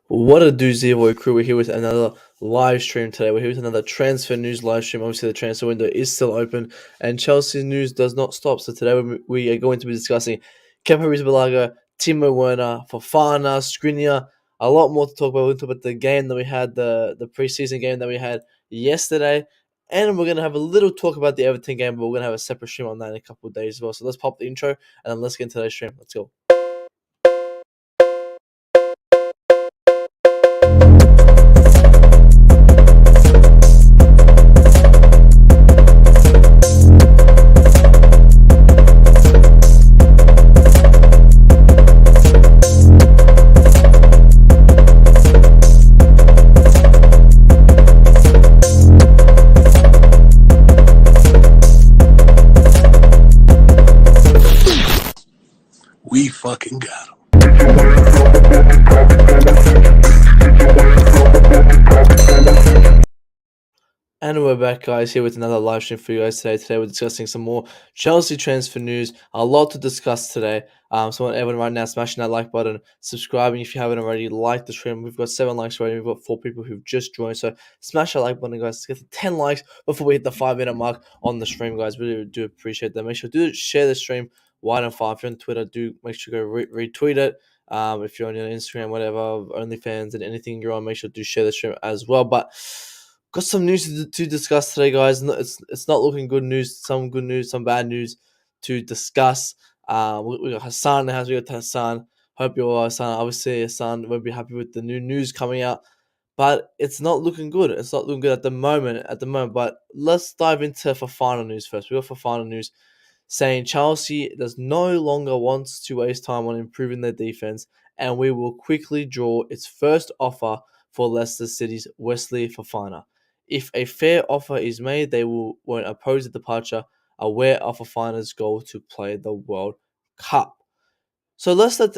What a doozy, boy crew. We're here with another live stream today. We're here with another transfer news live stream. Obviously, the transfer window is still open and Chelsea's news does not stop. So, today we are going to be discussing Kepa Arrizabalaga, Timo Werner, Fofana, Skriniar. A lot more to talk about. We'll talk about the game that we had, the preseason game that we had yesterday. And we're going to have a little talk about the Everton game, but we're going to have a separate stream on that in a couple of days as well. So, let's pop the intro and then let's get into today's stream. Let's go. We fucking got him. And we're back, guys, here with another live stream for you guys today. Today, we're discussing some more Chelsea transfer news. A lot to discuss today. So, I want everyone right now smashing that like button, subscribing if you haven't already, like the stream. We've got 7 likes already. We've got 4 people who've just joined. So, smash that like button, guys. Let's get to 10 likes before we hit the 5-minute mark on the stream, guys. Really do appreciate that. Make sure to share the stream wide and far. If you're on Twitter, do make sure to go retweet it. If you're on your Instagram, whatever, OnlyFans, and anything you're on, make sure to share the stream as well. But got some news to discuss today, guys. It's not looking good news. Some good news, some bad news to discuss. We got Hassan in the house. We got Hassan. Hope you're Hassan. Obviously, Hassan won't be happy with the new news coming out, but it's not looking good. It's not looking good at the moment. But let's dive into Fofana news first. We got Fofana news saying Chelsea does no longer want to waste time on improving their defense, and we will quickly draw its first offer for Leicester City's Wesley Fofana. If a fair offer is made, they won't oppose the departure, aware of Fofana's goal to play the World Cup. So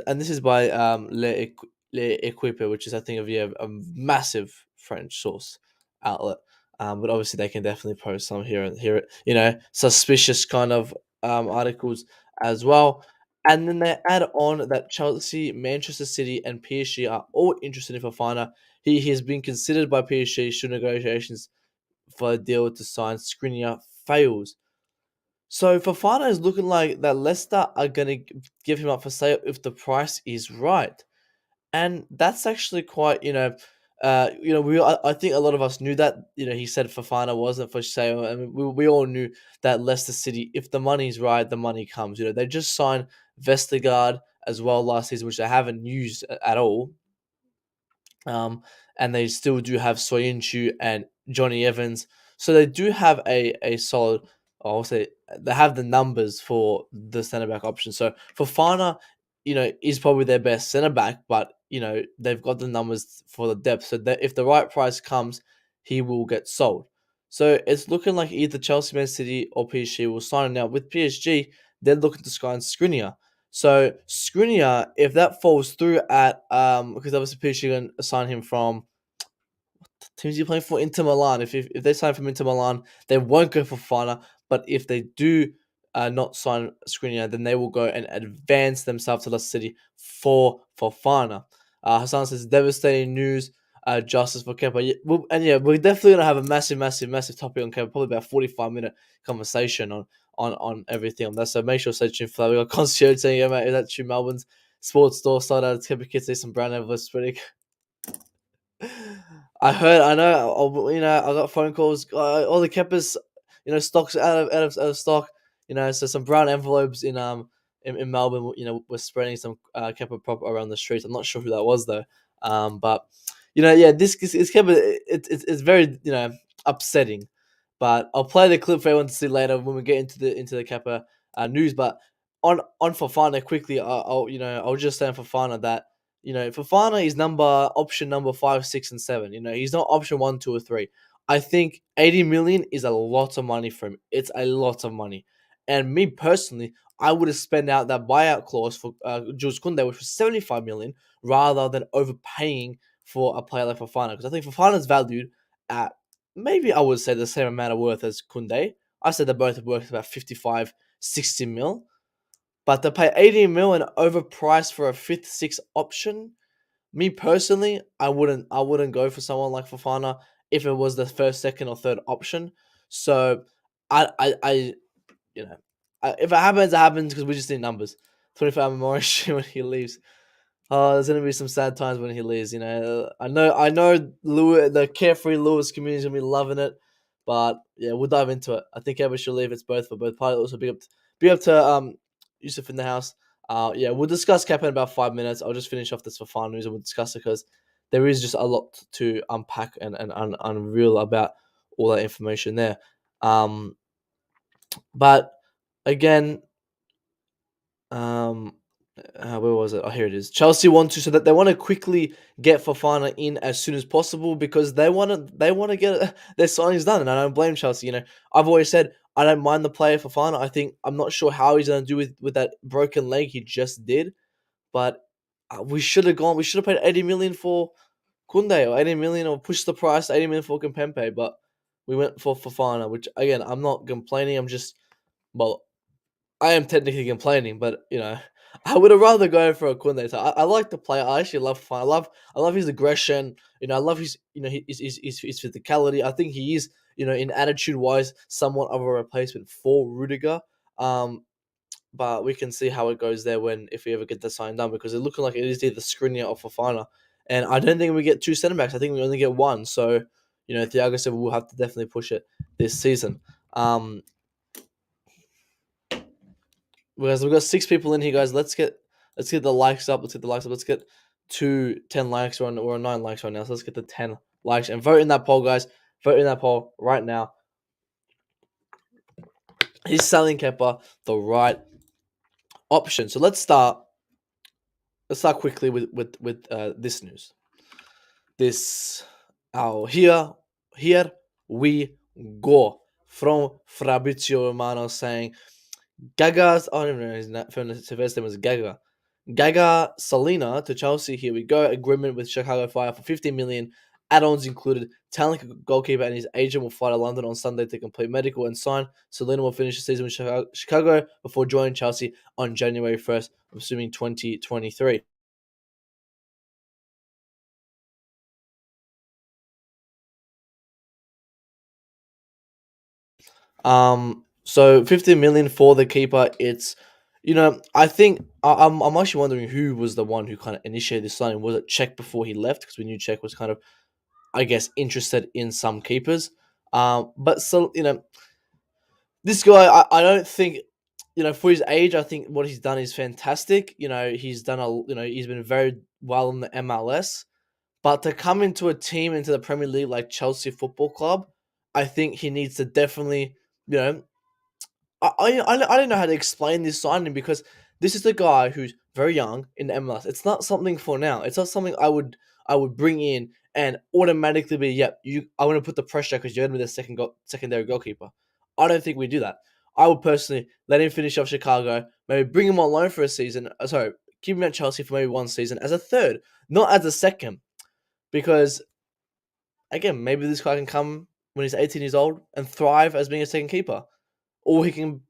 and this is by Le Equipe, which is I think a massive French source outlet. But obviously they can definitely post some here, suspicious kind of articles as well. And then they add on that Chelsea, Manchester City, and PSG are all interested in Fofana. He has been considered by PSG should negotiations for a deal to sign Skriniar fails. So Fofana is looking like that Leicester are going to give him up for sale if the price is right, and that's actually quite I think a lot of us knew that he said Fofana wasn't for sale. I mean, we all knew that Leicester City, if the money's right, the money comes. They just signed Vestergaard as well last season, which they haven't used at all. And they still do have Soyuncu and Johnny Evans. So they do have a solid, I'll say, they have the numbers for the centre back option. So Fofana, is probably their best centre back, but, they've got the numbers for the depth. So that if the right price comes, he will get sold. So it's looking like either Chelsea, Man City, or PSG will sign him. Now with PSG, they're looking to sign Skriniar. So Skriniar, if that falls through at because obviously PSG going to assign him from teams you playing for Inter Milan. If they sign from Inter Milan, they won't go for Fana. But if they do not sign Skriniar, then they will go and advance themselves to Leicester City for Fofana. Hassan says devastating news. Justice for Kepa. We're definitely gonna have a massive topic on Kepa. Probably about 45-minute conversation on everything on that. So make sure to stay tuned for that. We got concierge saying, "Yeah, mate, is that true? Melbourne's sports store started out Kepa kids. There's some brand envelopes spreading." I know. I got phone calls. All the Kepas, stocks out of stock. So some brown envelopes in Melbourne. We're spreading some Kepa prop around the streets. I'm not sure who that was though. But yeah, this is Kepa. It's very upsetting. But I'll play the clip for everyone to see later when we get into the Kepa news. But on Fofana quickly, I'll just say on Fofana that Fofana is option number 5, 6, and 7. He's not option 1, 2, or 3. I think 80 million is a lot of money for him. It's a lot of money. And me personally, I would have spent out that buyout clause for Jules Koundé, which was 75 million, rather than overpaying for a player like Fofana. Because I think Fofana is valued at maybe I would say the same amount of worth as Koundé. I said they're both worth about 55, 60 mil. But to pay 80 mil and overpriced for a fifth, sixth option Me personally, I wouldn't go for someone like Fofana if it was the first, second, or third option. So I you know, if it happens because we just need numbers. 25 Morris when he leaves. Oh, there's gonna be some sad times when he leaves. I know, the carefree Lewis community is gonna be loving it, but yeah, we'll dive into it. I think everyone should leave. It's both for both parties. Also, be up to Yusuf in the house. Yeah, we'll discuss Kepa in about 5 minutes. I'll just finish off this for fun news and we'll discuss it because there is just a lot to unpack and unreal about all that information there. Um, but again, um, where was it? Oh, here it is. Chelsea want to, so that they want to quickly get Fofana in as soon as possible because they want to get their signings done, and I don't blame Chelsea. I've always said I don't mind the player Fofana. I'm not sure how he's going to do with that broken leg he just did, but we should have gone. We should have paid 80 million for Kunde or 80 million or pushed the price 80 million for Kimpembe, but we went for Fofana, which again I'm not complaining. I'm just well I am technically complaining, but I would have rather go for a Kunde. So I like the player. I actually love fun. I love his aggression. I love his his physicality. I think he is in attitude wise somewhat of a replacement for Rudiger. Um, but we can see how it goes there if we ever get the sign done because it's looking like it is either Skriniar or Fofana, and I don't think we get two centre backs. I think we only get one. So Thiago Silva will have to definitely push it this season. Because we've got 6 people in here, guys. Let's get the likes up. Let's get the likes up. Let's get to 10 likes. We're on 9 likes right now. So let's get the 10 likes and vote in that poll, guys. Vote in that poll right now. Is selling Kepa the right option? So let's start. Let's start quickly with this news. Here we go from Fabrizio Romano saying Gaga's. I don't even know his first name was Gaga. Gaga Salina to Chelsea. Here we go. Agreement with Chicago Fire for 50 million. Add-ons included talented goalkeeper and his agent will fly to London on Sunday to complete medical and sign. Salina will finish the season with Chicago before joining Chelsea on January 1st, I'm assuming 2023. So 50 million for the keeper. I think I'm actually wondering who was the one who kind of initiated this signing. Was it Czech before he left? Because we knew Czech was kind of, I guess, interested in some keepers. But so this guy, I don't think, for his age, I think what he's done is fantastic. He's been very well in the MLS. But to come into a team into the Premier League like Chelsea Football Club, I think he needs to definitely, you know, I don't know how to explain this signing because this is the guy who's very young in the MLS. It's not something for now. It's not something I would bring in and automatically be, yep, I want to put the pressure because you're gonna be the secondary goalkeeper. I don't think we do that. I would personally let him finish off Chicago, maybe bring him on loan for a season. Sorry, keep him at Chelsea for maybe one season as a third, not as a second, because again, maybe this guy can come when he's 18 years old and thrive as being a second keeper. Or he can,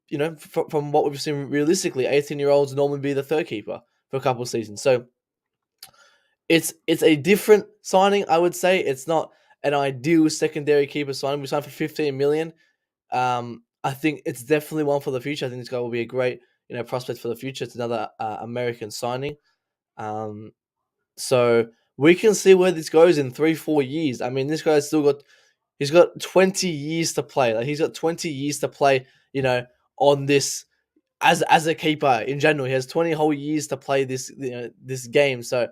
from what we've seen realistically, 18-year-olds normally be the third keeper for a couple of seasons. So it's a different signing, I would say. It's not an ideal secondary keeper signing. We signed for 15 million. I think it's definitely one for the future. I think this guy will be a great, prospect for the future. It's another American signing. So we can see where this goes in 3-4 years. I mean, this guy's he's got 20 years to play. Like he's got 20 years to play, on this as a keeper in general. He has 20 whole years to play this game. So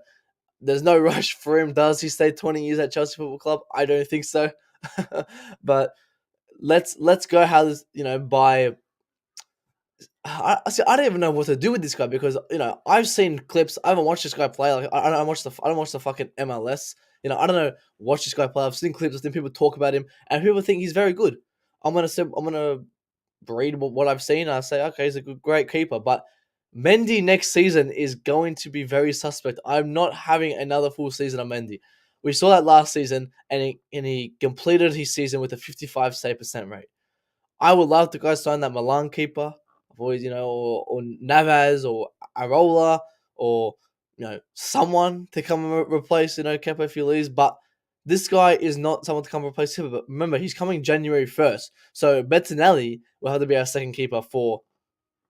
there's no rush for him. Does he stay 20 years at Chelsea Football Club? I don't think so. But let's go how this, by I don't even know what to do with this guy because I've seen clips. I haven't watched this guy play. Like I don't watch the fucking MLS. I don't know. Watch this guy play. I've seen clips. I've seen people talk about him, and people think he's very good. I'm gonna read what I've seen. I say okay, he's a great keeper, but Mendy next season is going to be very suspect. I'm not having another full season of Mendy. We saw that last season, and he completed his season with a 55 save% rate. I would love to go sign that Milan keeper. I've always, or Navas or Arola or someone to come and replace Kepa if he leaves, but this guy is not someone to come replace him. But remember, he's coming January 1st, so Bettinelli will have to be our second keeper for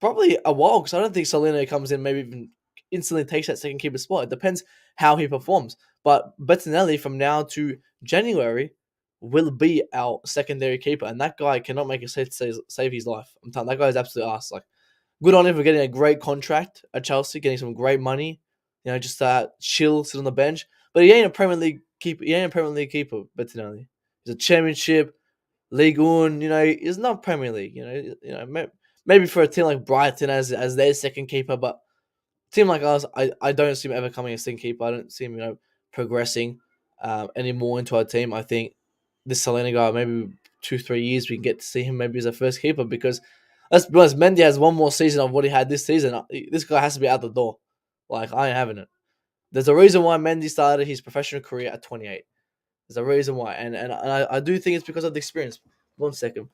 probably a while because I don't think Salino comes in maybe even instantly takes that second keeper spot. It depends how he performs. But Bettinelli from now to January will be our secondary keeper, and that guy cannot make a save his life. I'm telling that guy's absolute ass. Like, good on him for getting a great contract at Chelsea, getting some great money. Just chill, sit on the bench. But he ain't a Premier League keeper. He ain't a Premier League keeper, Bettinelli. He's a Championship, League One. He's not Premier League. Maybe for a team like Brighton as their second keeper, but a team like us, I don't see him ever coming as second keeper. I don't see him progressing anymore into our team. I think this Salena guy, maybe 2-3 years, we can get to see him maybe as a first keeper because let's be honest, Mendy has one more season of what he had this season. This guy has to be out the door. Like, I ain't having it. There's a reason why Mendy started his professional career at 28. There's a reason why, and I do think it's because of the experience. 1 second.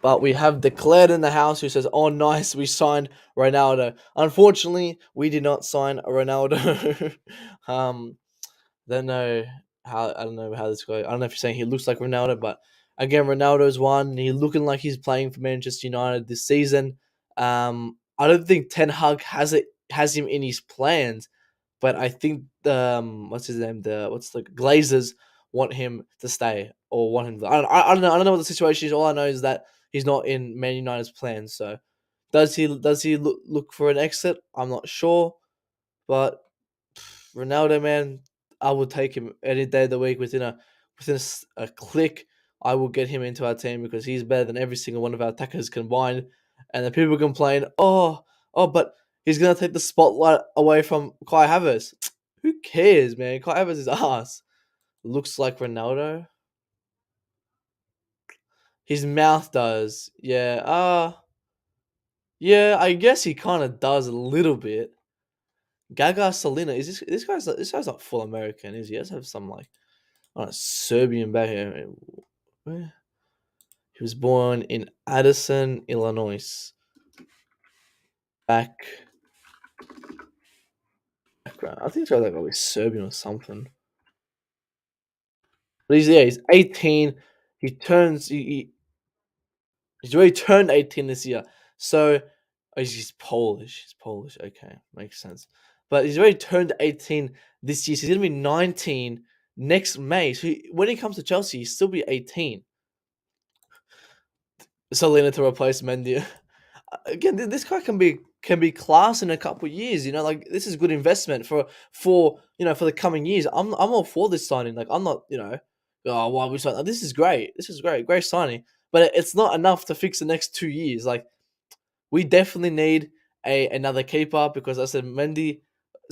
But we have declared in the house who says, "Oh, nice, we signed Ronaldo." Unfortunately, we did not sign Ronaldo. um, don't know I don't know how this goes. I don't know if you're saying he looks like Ronaldo, but again, Ronaldo's one. He's looking like he's playing for Manchester United this season. I don't think Ten Hag has him in his plans, but I think what's his name? The Glazers want him to stay or want him. I don't know. I don't know what the situation is. All I know is that he's not in Man United's plans. So does he look for an exit? I'm not sure, but Ronaldo, man, I will take him any day of the week within a click. I will get him into our team because he's better than every single one of our attackers combined. And then people complain, but he's gonna take the spotlight away from Kai Havertz. Who cares, man? Kai Havertz is ass. Looks like Ronaldo. His mouth does, yeah. Yeah. I guess he kind of does a little bit. Gaga Salina is this guy's not full American, is he? He has to have some like Serbian back here. Where? He was born in Addison, Illinois. Back background. I think he's got like Serbian or something. But he's 18. He's already turned 18 this year. So he's Polish. He's Polish. Okay, makes sense. But he's already turned 18 this year. So he's gonna be 19 next May. So when he comes to Chelsea, he'll still be 18. Salina to replace Mendy. Again, this guy can be class in a couple of years. Like, this is good investment for the coming years. I'm all for this signing. Like, I'm not oh, why we sign. This is great. This is great signing. But it's not enough to fix the next 2 years. Like, we definitely need another keeper because I said Mendy,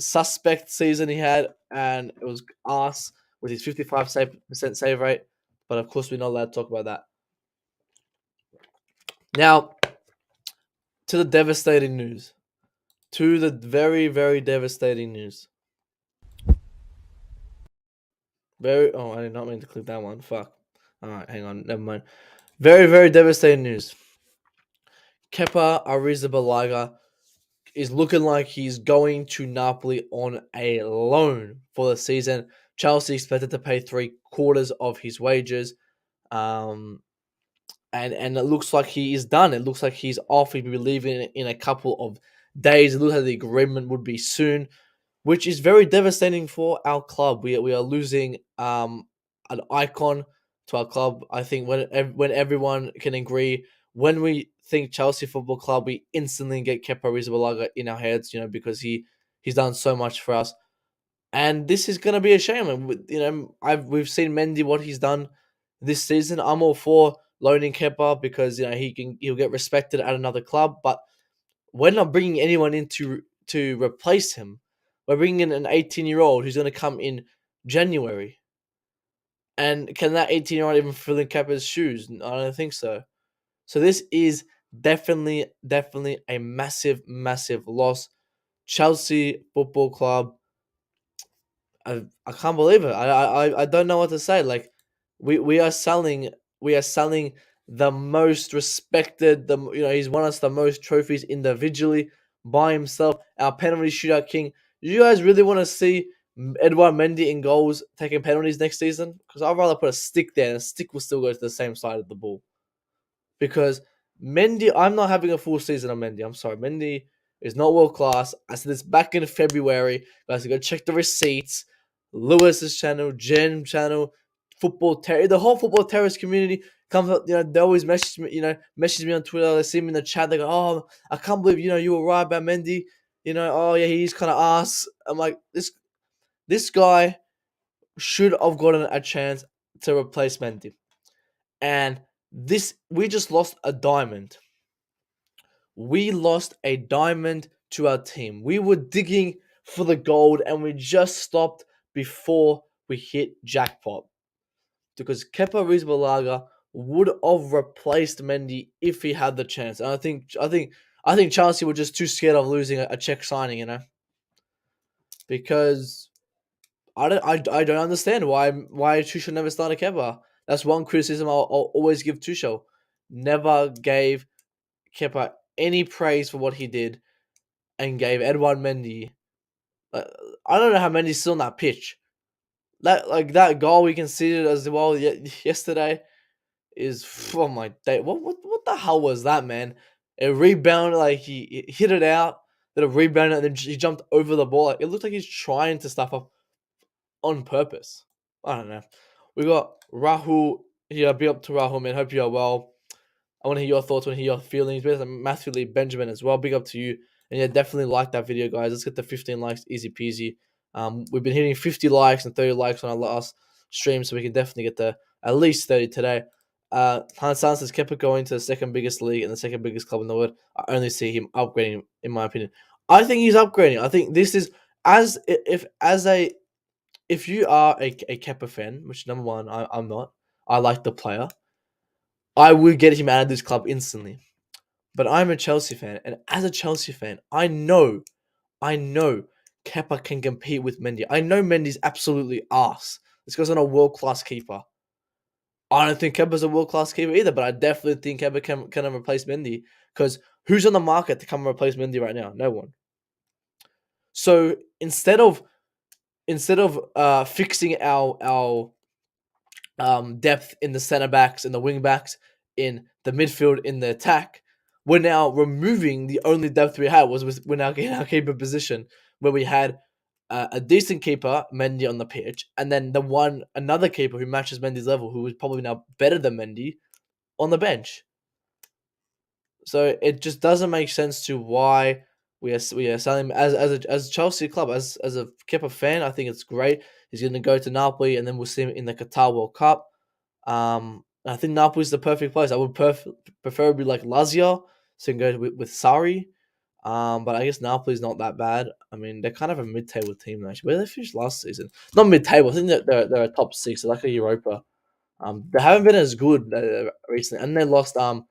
suspect season he had, and it was ass with his 55% save rate. But of course, we're not allowed to talk about that. Now, to the devastating news. To the very, very devastating news. I did not mean to click that one. Fuck. Alright, hang on. Never mind. Very, very devastating news. Kepa Arrizabalaga is looking like he's going to Napoli on a loan for the season. Chelsea expected to pay 3/4 of his wages. And it looks like he is done. It looks like he's off. He'll be leaving in a couple of days. It looks like the agreement would be soon, which is very devastating for our club. We are losing an icon to our club. I think when everyone can agree, when we think Chelsea Football Club, we instantly get Kepa Arrizabalaga in our heads, because he's done so much for us. And this is going to be a shame. And we've seen Mendy what he's done this season. I'm all for loaning Kepa because he'll get respected at another club, but we're not bringing anyone in to replace him. We're bringing in an 18-year-old who's going to come in January. And can that 18-year-old even fill in Kepa's shoes? I don't think so. So this is definitely a massive, massive loss. Chelsea Football Club, I can't believe it. I don't know what to say. Like, we are selling we are selling the most respected. He's won us the most trophies individually by himself. Our penalty shootout king. Do you guys really want to see Edouard Mendy in goals taking penalties next season? Because I'd rather put a stick there, and a stick will still go to the same side of the ball. Because Mendy, I'm not having a full season on Mendy. I'm sorry, Mendy is not world class. I said this back in February. Guys, go check the receipts. Lewis's channel, Jen channel, the whole football terrorist community comes up. They always message me. Message me on Twitter. They see me in the chat. They go, "Oh, I can't believe you were right about Mendy. Oh yeah, he's kind of ass." I'm like, this guy should have gotten a chance to replace Mendy, and we just lost a diamond. We lost a diamond to our team. We were digging for the gold and we just stopped before we hit jackpot. Because Kepa Arrizabalaga would have replaced Mendy if he had the chance. And I think Chelsea were just too scared of losing a check signing, because I don't understand why Tuchel never started Kepa. That's one criticism I'll always give Tuchel. Never gave Kepa any praise for what he did, and gave Edouard Mendy. I don't know how Mendy's still on that pitch. That goal we conceded as well yesterday is, oh my day. What the hell was that, man? A rebound, like he hit it out, then a rebound, and then he jumped over the ball. It looked like he's trying to stuff up on purpose. I don't know. We got Rahul here. Be up to Rahul, man. Hope you are well. I want to hear your thoughts. I want to hear your feelings. There's Matthew Lee Benjamin as well. Big up to you. And yeah, definitely like that video, guys. Let's get the 15 likes, easy peasy. We've been hitting 50 likes and 30 likes on our last stream, so we can definitely get at least 30 today. Hans Sanz has kept it going to the second biggest league and the second biggest club in the world. I only see him upgrading, in my opinion. I think he's upgrading. I think this is if you are a Kepa fan, which number one, I'm not. I like the player. I would get him out of this club instantly. But I'm a Chelsea fan, and as a Chelsea fan, I know Kepa can compete with Mendy. I know Mendy's absolutely arse. This guy's not a world-class keeper. I don't think Kepa's a world-class keeper either, but I definitely think Kepa can replace Mendy, because who's on the market to come and replace Mendy right now? No one. So instead of fixing our depth in the centre backs and the wing backs, in the midfield, in the attack, we're now removing the only depth we had. We're now getting our keeper position, where we had a decent keeper, Mendy, on the pitch, and then another keeper who matches Mendy's level, who is probably now better than Mendy, on the bench. So it just doesn't make sense to why we are selling him as a Chelsea club, as a Kepa fan. I think it's great. He's going to go to Napoli, and then we'll see him in the Qatar World Cup. I think Napoli's the perfect place. I would preferably like Lazio, so you can go with Sarri. But I guess Napoli's not that bad. I mean, they're kind of a mid-table team actually. Where did they finish last season? Not mid-table. I think they're a top six. They're like a Europa. They haven't been as good recently, and they lost. They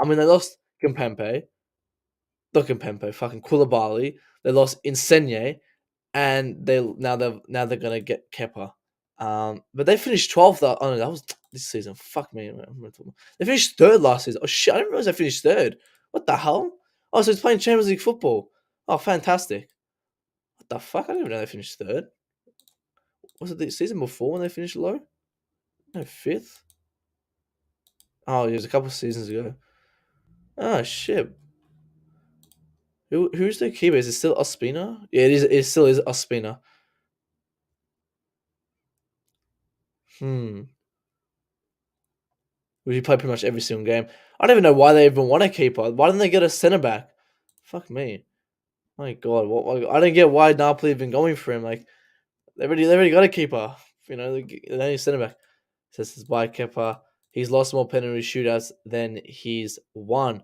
lost Kimpembe, not Kimpembe, fucking Koulibaly. They lost Insigne, and they're gonna get Kepa. But they finished 12th. Oh no, that was this season. Fuck me. They finished third last season. Oh shit, I didn't realize they finished third. What the hell? Oh, so it's playing Champions League football. Oh, fantastic. What the fuck? I didn't even know they finished third. Was it the season before when they finished low? No, fifth. Oh, it was a couple of seasons ago. Oh shit. Who's the keeper? Is it still Ospina? Yeah, it is. It still is Ospina. He play pretty much every single game. I don't even know why they even want a keeper. Why didn't they get a centre back? Fuck me. My God, I don't get why Napoli have been going for him. Like they already got a keeper. They need a centre back. Says this by Kepa. He's lost more penalty shootouts than he's won.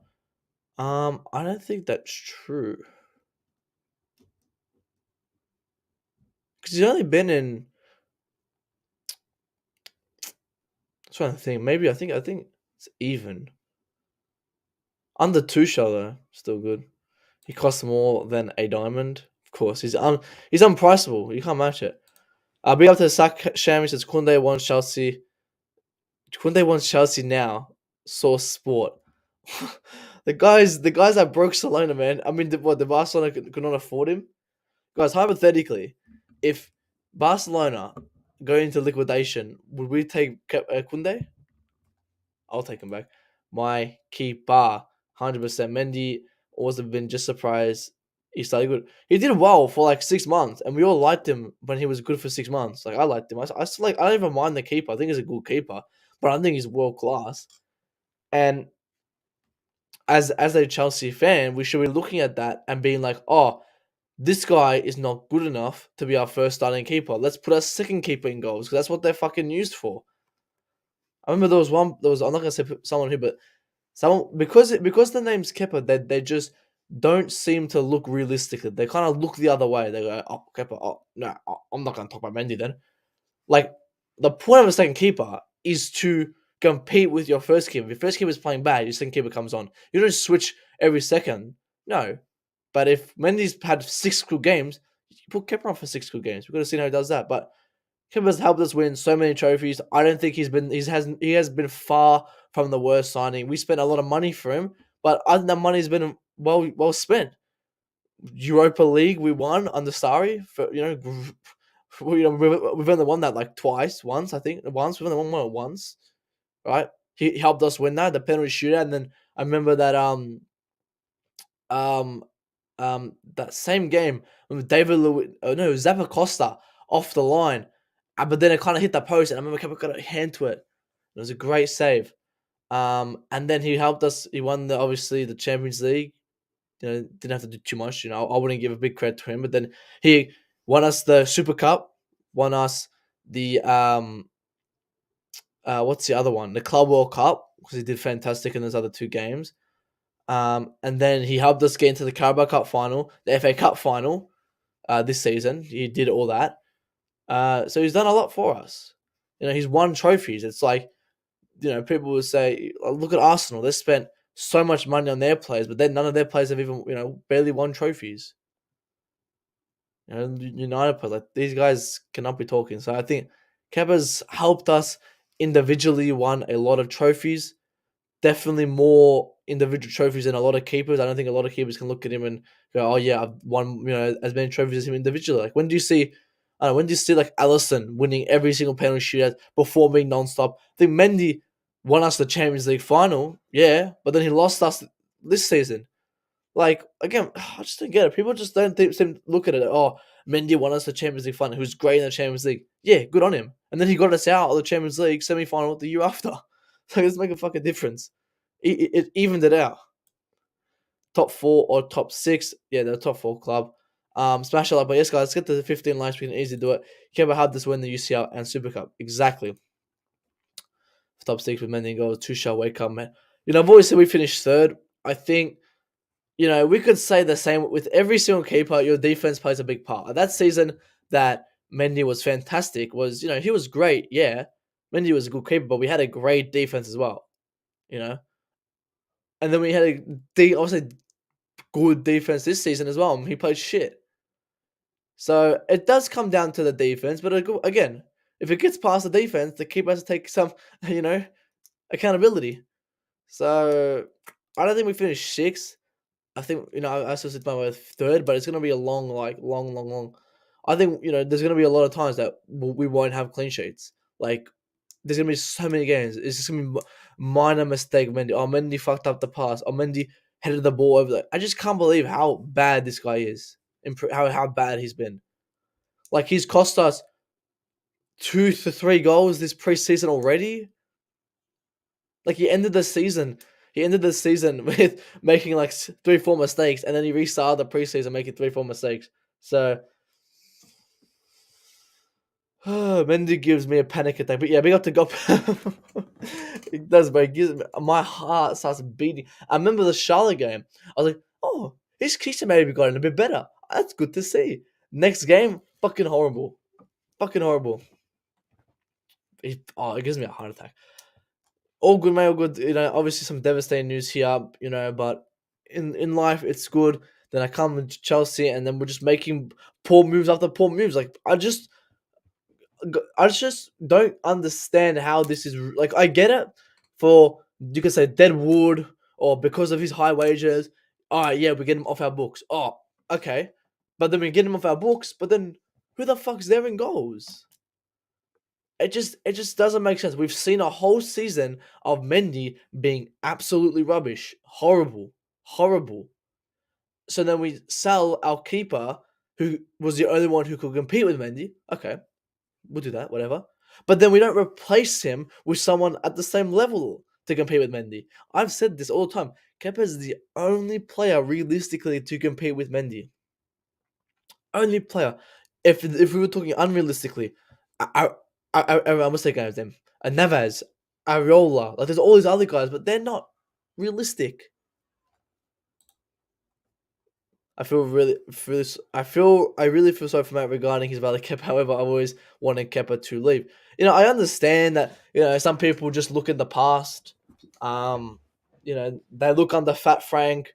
I don't think that's true. Because he's only been in. I'm trying to think. Maybe I think it's even. Under Tuchel though, still good. He costs more than a diamond. Of course, he's unpriceable. You can't match it. Big up to Sak Shami. Says Kunde wants Chelsea Kunde wants Chelsea now. Source Sport. The guys that broke Salona, man. I mean, the Barcelona could not afford him, guys. Hypothetically, if Barcelona go into liquidation, would we take Kunde? I'll take him back. My keeper, 100%. Mendy also been just surprised. He started good. He did well for like 6 months, and we all liked him when he was good for 6 months. Like I liked him. I still like. I don't even mind the keeper. I think he's a good keeper, but I don't think he's world class. And as a Chelsea fan, we should be looking at that and being like, oh, this guy is not good enough to be our first starting keeper. Let's put our second keeper in goals because that's what they're fucking used for. I remember there was one. There was I'm not gonna say someone who, but someone because the name's Kepa, they just don't seem to look realistically. They kind of look the other way. They go, oh Kepa, oh no, I'm not gonna talk about Mendy then. Like the point of a second keeper is to compete with your first keeper. If your first keeper is playing bad, your second keeper comes on. You don't switch every second. No. But if Mendy's had 6 good games, you put Kepa on for 6 good games. We've got to see how he does that. But Kepa's helped us win so many trophies. I don't think he has been far from the worst signing. We spent a lot of money for him, but I think that money's been well spent. Europa League we won under Sarri for we've only won that like once I think once we've only won it once, right? He helped us win that the penalty shootout, and then I remember that um that same game with David Lewis, oh no, Zappa Costa off the line, but then it kind of hit the post, and I remember Kepa got a hand to it. It was a great save. And then he helped us. He won obviously the Champions League. Didn't have to do too much. I wouldn't give a big credit to him, but then he won us the Super Cup, won us the what's the other one? The Club World Cup, because he did fantastic in those other 2 games. And then he helped us get into the Carabao Cup final, the FA Cup final, this season. He did all that. So he's done a lot for us. He's won trophies. It's like, people will say, look at Arsenal. They spent so much money on their players, but then none of their players have even, barely won trophies. United players, like these guys cannot be talking. So I think Kepa's helped us individually won a lot of trophies. Definitely more individual trophies than a lot of keepers. I don't think a lot of keepers can look at him and go, "Oh yeah, I've won as many trophies as him individually." Like when do you see, I don't know, when do you see like Alisson winning every single penalty shootout, performing non-stop? I think Mendy won us the Champions League final, yeah, but then he lost us this season. Like again, I just don't get it. People just don't seem to look at it. Oh, Mendy won us the Champions League final. Who's great in the Champions League? Yeah, good on him. And then he got us out of the Champions League semi-final the year after. So let's make a fucking difference. It evened it out. Top 4 or top 6. Yeah, the top 4 club. Smash it up. But yes, guys, let's get to the 15 likes. We can easily do it. Kepa had this win the UCL and Super Cup. Exactly. Top 6 with Mendy goals. Tuchel, wake up, man. I've always said we finished third. I think, we could say the same with every single keeper. Your defense plays a big part. That season that Mendy was fantastic was, he was great. Yeah, Mendy was a good keeper, but we had a great defense as well. And then we had obviously good defense this season as well. He played shit. So it does come down to the defense. But again, if it gets past the defense, the keeper has to take some, accountability. So I don't think we finished 6th. I think, I still sit by my 3rd, but it's going to be a long. I think, there's going to be a lot of times that we won't have clean sheets. Like, there's going to be so many games. It's just going to be minor mistake. Mendy. Oh, Mendy fucked up the pass. Oh, Mendy headed the ball over there. I just can't believe how bad this guy is. How bad he's been. Like, he's cost us 2 to 3 goals this preseason already. Like, he ended the season with making like 3-4 mistakes, and then he restarted the preseason making 3-4 mistakes. So Mendy gives me a panic attack. But yeah, big up to God. It does, but it gives me, my heart starts beating. I remember the Charlotte game. I was like, oh, his keeper maybe gotten a bit better. That's good to see. Next game, fucking horrible. Fucking horrible. It gives me a heart attack. All good, mate, all good. Obviously some devastating news here, but in life it's good. Then I come to Chelsea and then we're just making poor moves after poor moves. Like I just don't understand how this is like. I get it for you could say Deadwood or because of his high wages. All right, yeah, we get him off our books. Oh, okay, but then we get him off our books. But then who the fuck's there in goals? It just doesn't make sense. We've seen a whole season of Mendy being absolutely rubbish, horrible, horrible. So then we sell our keeper, who was the only one who could compete with Mendy. Okay, we'll do that, whatever. But then we don't replace him with someone at the same level to compete with Mendy. I've said this all the time. Kepa is the only player realistically to compete with Mendy. Only player. If we were talking unrealistically, I must say guys them. Neves, Areola, like there's all these other guys, but they're not realistic. I really feel sorry for Matt regarding his value Kepa. However, I always wanted Kepa to leave. I understand that some people just look in the past. They look under Fat Frank.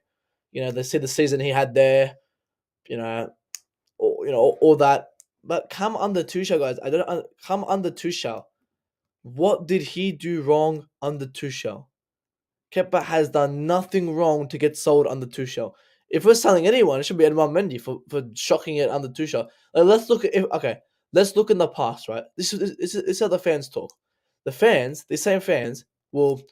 They see the season he had there. You know, all that. But come under Tuchel, guys. Come under Tuchel. What did he do wrong under Tuchel? Kepa has done nothing wrong to get sold under Tuchel. If we're selling anyone, it should be Edouard Mendy for shocking it under Tuchel. Let's look in the past, right? This is how the fans talk. The same fans, will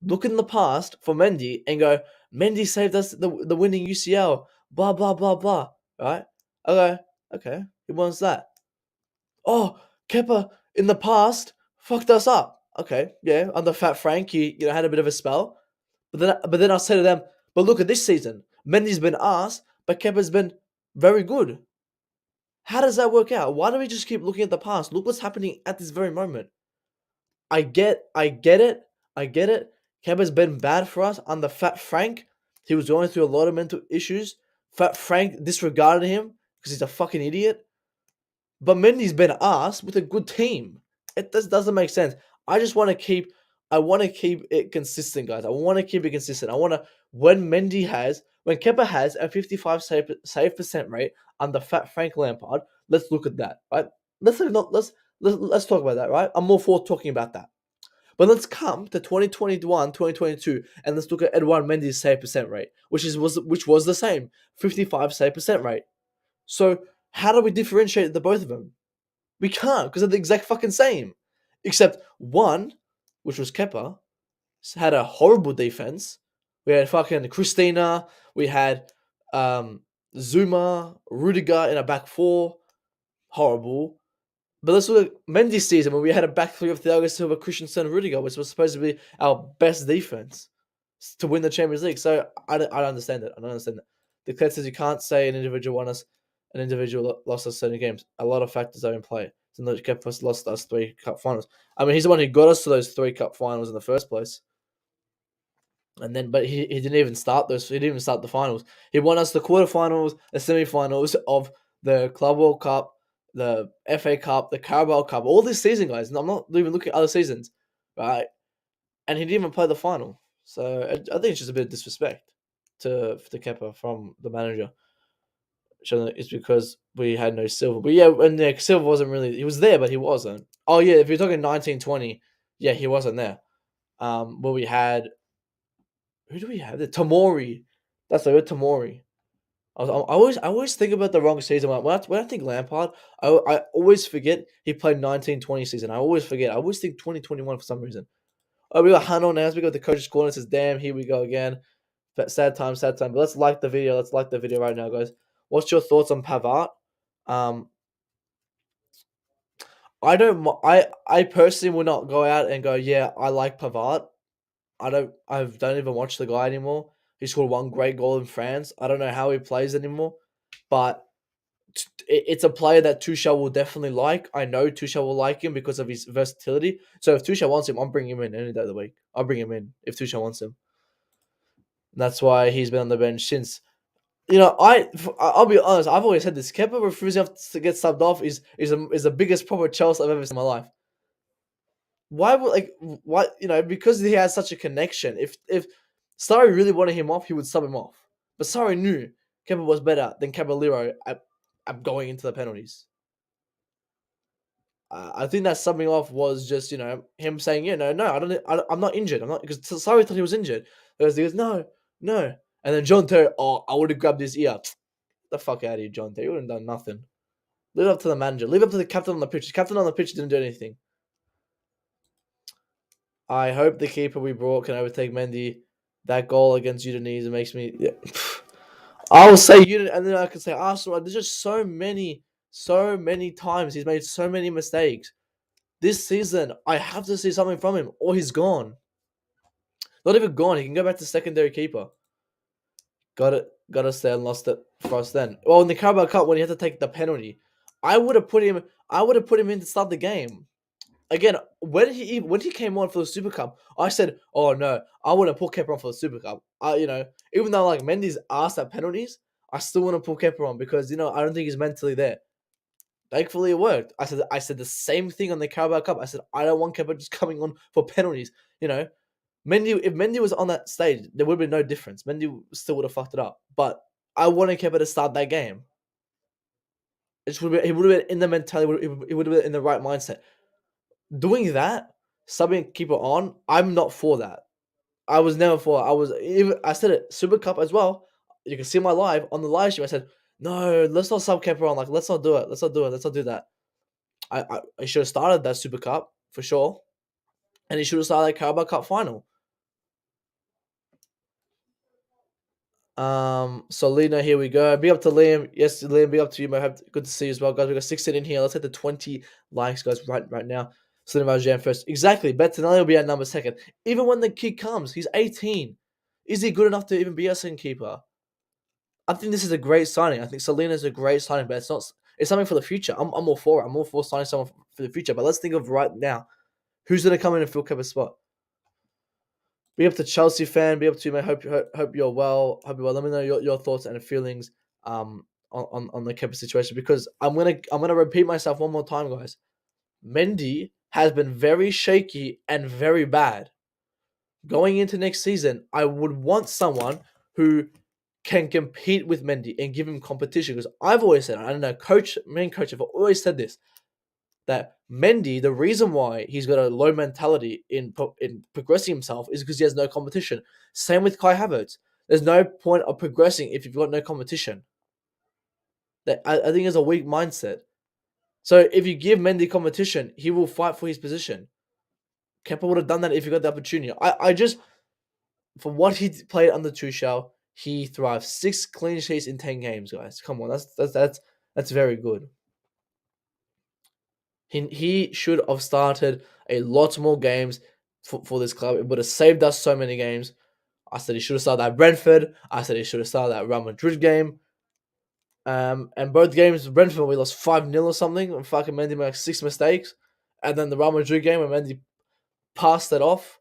look in the past for Mendy and go, Mendy saved us the winning UCL, blah blah blah blah. Right? Okay, okay. Who wants that? Oh, Kepa in the past fucked us up. Okay, yeah, under Fat Frank, he had a bit of a spell. But then I'll say to them, but look at this season. Mendy's been ass, but Kepa's been very good. How does that work out? Why do we just keep looking at the past? Look what's happening at this very moment. I get it. Kepa's been bad for us under Fat Frank. He was going through a lot of mental issues. Fat Frank disregarded him because he's a fucking idiot. But Mendy's been asked with a good team. It doesn't make sense. I just want to keep. I want to keep it consistent, guys. I want to keep it consistent. I want to when Kepa has a 55 save percent rate under Fat Frank Lampard. Let's look at that, right? Let's talk about that, right? I'm more for talking about that. But let's come to 2021, 2022, and let's look at Edouard Mendy's save percent rate, which was the same 55 save percent rate. So how do we differentiate the both of them? We can't because they're the exact fucking same. Except one, which was Kepa, had a horrible defense. We had fucking Christina. We had Zuma, Rudiger in a back four. Horrible. But let's look at Mendy's season when we had a back three of Thiago Silva, Christensen, and Rudiger, which was supposed to be our best defense to win the Champions League. So I don't understand it. I don't understand it. The Declared says you can't say an individual lost us certain games. A lot of factors are in play. So not kept us lost us 3 cup finals. I mean, he's the one who got us to those 3 cup finals in the first place. And then, but he didn't even start those. He didn't even start the finals. He won us the quarterfinals, the semi-finals of the Club World Cup, the FA Cup, the Carabao Cup, all this season, guys. And I'm not even looking at other seasons, right? And he didn't even play the final. So I think it's just a bit of disrespect to Kepa from the manager. It's because we had no Silva. But yeah, and Silva wasn't really. He was there, but he wasn't. Oh yeah, if you're talking 1920, yeah, he wasn't there. But we had who do we have? The Tomori. That's the Tomori. I always think about the wrong season. When I think Lampard, I always forget he played 1920 season. I always forget. I always think 2021 for some reason. Oh, we got Hano now. We got the coach's corner. It says, "Damn, here we go again." But sad time, sad time. But let's like the video. Let's like the video right now, guys. What's your thoughts on Pavard? Um, I don't. I personally will not go out and go. Yeah, I like Pavard. I don't even watch the guy anymore. He scored one great goal in France. I don't know how he plays anymore, but it's a player that Tuchel will definitely like. I know Tuchel will like him because of his versatility. So if Tuchel wants him, I'll bring him in any day of the week. I'll bring him in if Tuchel wants him. That's why he's been on the bench since. I'll be honest. I've always said this. Kepa refusing to get subbed off is the biggest proper Chelsea I've ever seen in my life. Why because he has such a connection. If Sarri really wanted him off, he would sub him off. But Sarri knew Kepa was better than Caballero at going into the penalties. I think that subbing off was just him saying, no, I'm not injured. I'm not because Sarri thought he was injured. He goes, no, no, and then John Terry, I would have grabbed his ear. Get the fuck out of here, John Terry. You wouldn't have done nothing. Leave it up to the manager. Leave it up to the captain on the pitch. The captain on the pitch didn't do anything. I hope the keeper we brought can overtake Mendy. That goal against Udinese makes me. Yeah. I will say Udinese, and then I can say Arsenal. There's just so many times he's made so many mistakes. This season, I have to see something from him, or he's gone. Not even gone. He can go back to secondary keeper. Got to stay and lost it for us then. Well, in the Carabao Cup, when he had to take the penalty, I would have put him in to start the game. Again, when he came on for the Super Cup, I said, "Oh no, I wouldn't put Kepa on for the Super Cup." Even though like Mendy's asked at penalties, I still want to put Kepa on because I don't think he's mentally there. Thankfully, it worked. I said the same thing on the Carabao Cup. I said I don't want Kepa just coming on for penalties. If Mendy was on that stage, there would have been no difference. Mendy still would have fucked it up. But I wanted Kepa to start that game. He would have been in the mentality. He would have been in the right mindset. Doing that, subbing keeper on, I'm not for that. I was never for. I said it Super Cup as well. You can see my live on the live stream. I said no, let's not sub keeper on. Like let's not do it. Let's not do it. Let's not do that. I should have started that Super Cup for sure, and he should have started that Carabao Cup final. So Lena, here we go. Big up to Liam. Yes, Liam, big up to you, mate. Good to see you as well, guys. We got 16 in here. Let's hit the 20 likes, guys, right now. Selena Valjean first. Exactly. Bettinelli will be at number second. Even when the kid comes, he's 18. Is he good enough to even be a second keeper? I think this is a great signing. I think Selena is a great signing, but it's something for the future. I'm all for it. I'm all for signing someone for the future. But let's think of right now. Who's gonna come in and fill Kepa's spot? Be up to Chelsea fan. Be up to you, mate. Hope you're well. Hope you're well. Let me know your thoughts and feelings on the Kepa situation because I'm gonna repeat myself one more time, guys. Mendy has been very shaky and very bad. Going into next season, I would want someone who can compete with Mendy and give him competition because I've always said, I don't know, main coach, I've always said this. That Mendy, the reason why he's got a low mentality in progressing himself is because he has no competition. Same with Kai Havertz. There's no point of progressing if you've got no competition. I think it's a weak mindset. So if you give Mendy competition, he will fight for his position. Kepa would have done that if he got the opportunity. I just, for what he played under Tuchel, he thrived. 6 clean sheets in 10 games, guys. Come on, that's very good. He should have started a lot more games for this club. It would have saved us so many games. I said he should have started at Brentford. I said he should have started that Real Madrid game. And both games, Brentford, we lost 5-0 or something. And fucking Mendy made like 6 mistakes. And then the Real Madrid game, when Mendy passed it off.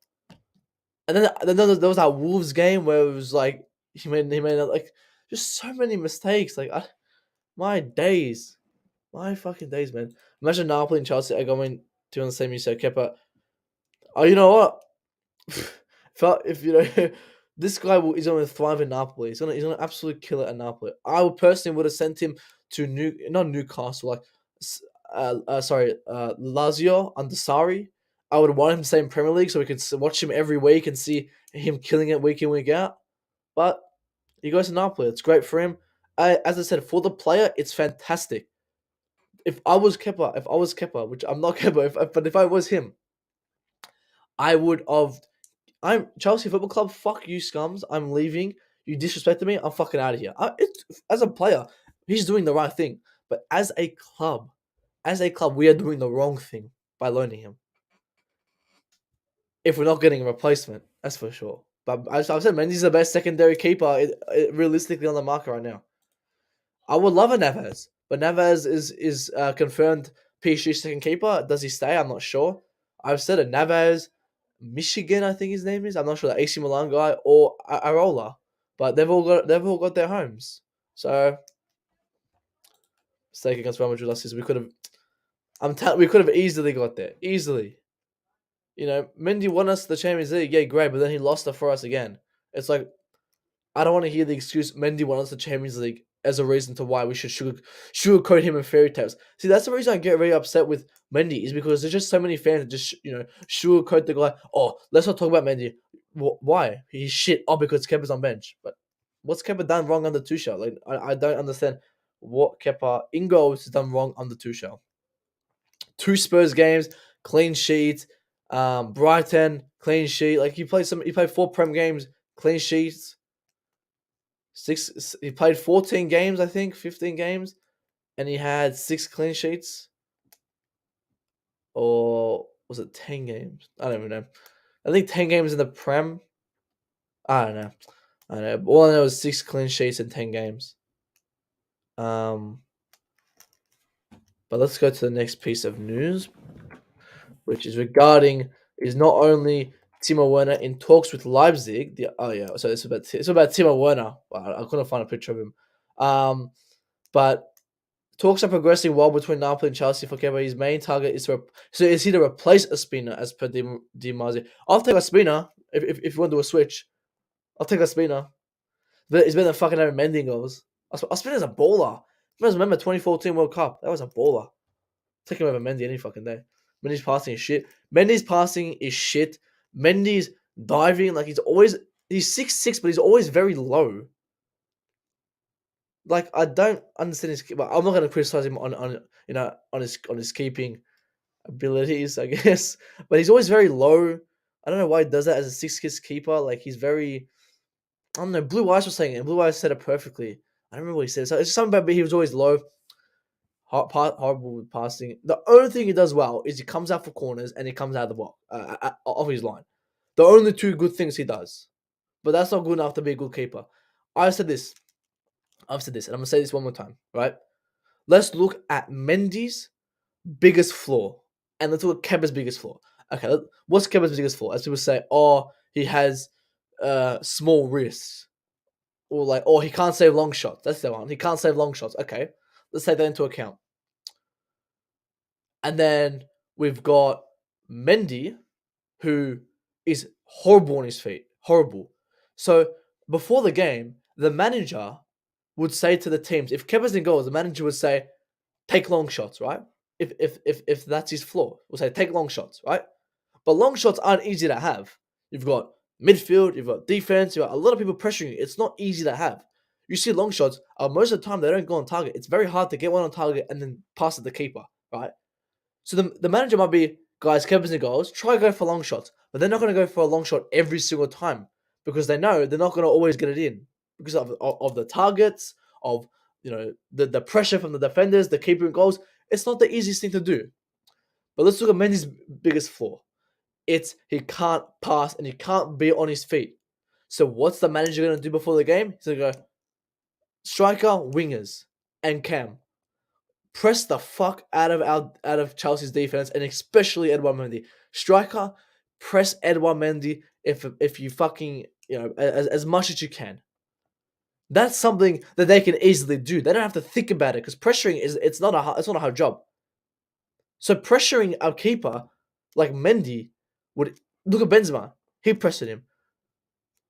And then there was that Wolves game where it was like, he made like, just so many mistakes. Like, my days. My fucking days, man. Imagine Napoli and Chelsea are going to on the same so Kepa. Oh, you know what? If this guy is going to thrive in Napoli. He's gonna absolutely kill it at Napoli. I would personally would have sent him to not Newcastle, like Lazio under Sarri. I would want him to stay in Premier League so we could watch him every week and see him killing it week in, week out. But he goes to Napoli. It's great for him. As I said, for the player, it's fantastic. If I was Kepa, which I'm not Kepa, but if I was him, I would have. I'm Chelsea Football Club. Fuck you, scums. I'm leaving. You disrespected me. I'm fucking out of here. As a player, he's doing the right thing. But as a club, we are doing the wrong thing by loaning him. If we're not getting a replacement, that's for sure. But as I've said, Mendy's the best secondary keeper realistically on the market right now. I would love a Neves, but Neves is confirmed PSG second keeper. Does he stay? I'm not sure. I've said it. Neves, Michigan, I think his name is. I'm not sure the AC Milan guy or Arola, but they've all got their homes. So mistake against Real Madrid last season, we could have easily got there. Easily. Mendy won us the Champions League, yeah, great, but then he lost it for us again. It's like I don't want to hear the excuse Mendy won us the Champions League as a reason to why we should sugarcoat him in fairy tales. See, that's the reason I get very upset with Mendy, is because there's just so many fans that just sugarcoat the guy. Oh, let's not talk about Mendy. Why? He's shit. Oh, because Kepa's on bench. But what's Kepa done wrong under Tuchel? Like I don't understand what Kepa in goals has done wrong under Tuchel. 2 Spurs games, clean sheet. Brighton, clean sheet. Like he played 4 Prem games, clean sheets. He played 14 games, I think, 15 games, and he had 6 clean sheets. Or was it 10 games? I don't even know. I think 10 games in the Prem. I don't know. All I know is 6 clean sheets in 10 games. But let's go to the next piece of news, which is regarding is not only Timo Werner in talks with Leipzig. So it's about Timo Werner. Wow, I couldn't find a picture of him. But talks are progressing well between Napoli and Chelsea for Kepa. His main target is is he to replace Ospina as per Di Marzio. I'll take Ospina if you want to do a switch. I'll take Ospina. But it's better than fucking having Mendy goals. Ospina's a baller. You guys remember 2014 World Cup? That was a baller. Take him over Mendy any fucking day. Mendy's passing is shit. Mendy's diving, like he's 6'6", but he's always very low. Like I don't understand his. But I'm not going to criticize him on his keeping abilities, I guess. But he's always very low. I don't know why he does that as a 6'6" keeper. Like he's very. I don't know. Blue Eyes was saying it, and Blue Eyes said it perfectly. I don't remember what he said. So it's something about he was always low. Horrible with passing. The only thing he does well is he comes out for corners and he comes out of the box, off his line. The only 2 good things he does. But that's not good enough to be a good keeper. I've said this, and I'm going to say this one more time, right? Let's look at Mendy's biggest flaw, and let's look at Kepa's biggest flaw. Okay, what's Kepa's biggest flaw? As people say, he has small wrists. Or he can't save long shots. That's the one. He can't save long shots. Okay, let's take that into account. And then we've got Mendy, who is horrible on his feet. Horrible. So before the game, the manager would say to the teams, if Kepa's in goals, the manager would say, take long shots, right? If that's his flaw, we'll say take long shots, right? But long shots aren't easy to have. You've got midfield, you've got defense, you've got a lot of people pressuring you. It's not easy to have. You see long shots, most of the time they don't go on target. It's very hard to get one on target and then pass it to the keeper, right? So the manager might be, guys, Kepa's in goals, try to go for long shots. But they're not going to go for a long shot every single time because they know they're not going to always get it in because of the targets, of the pressure from the defenders, the keeper in goals. It's not the easiest thing to do. But let's look at Mendy's biggest flaw. It's he can't pass and he can't be on his feet. So what's the manager going to do before the game? He's going to go, striker, wingers, and Cam. Press the fuck out of Chelsea's defense, and especially Edouard Mendy. Striker, press Edouard Mendy if you fucking as much as you can. That's something that they can easily do. They don't have to think about it because pressuring it's not a hard job. So pressuring our keeper like Mendy would look at Benzema. He pressed him.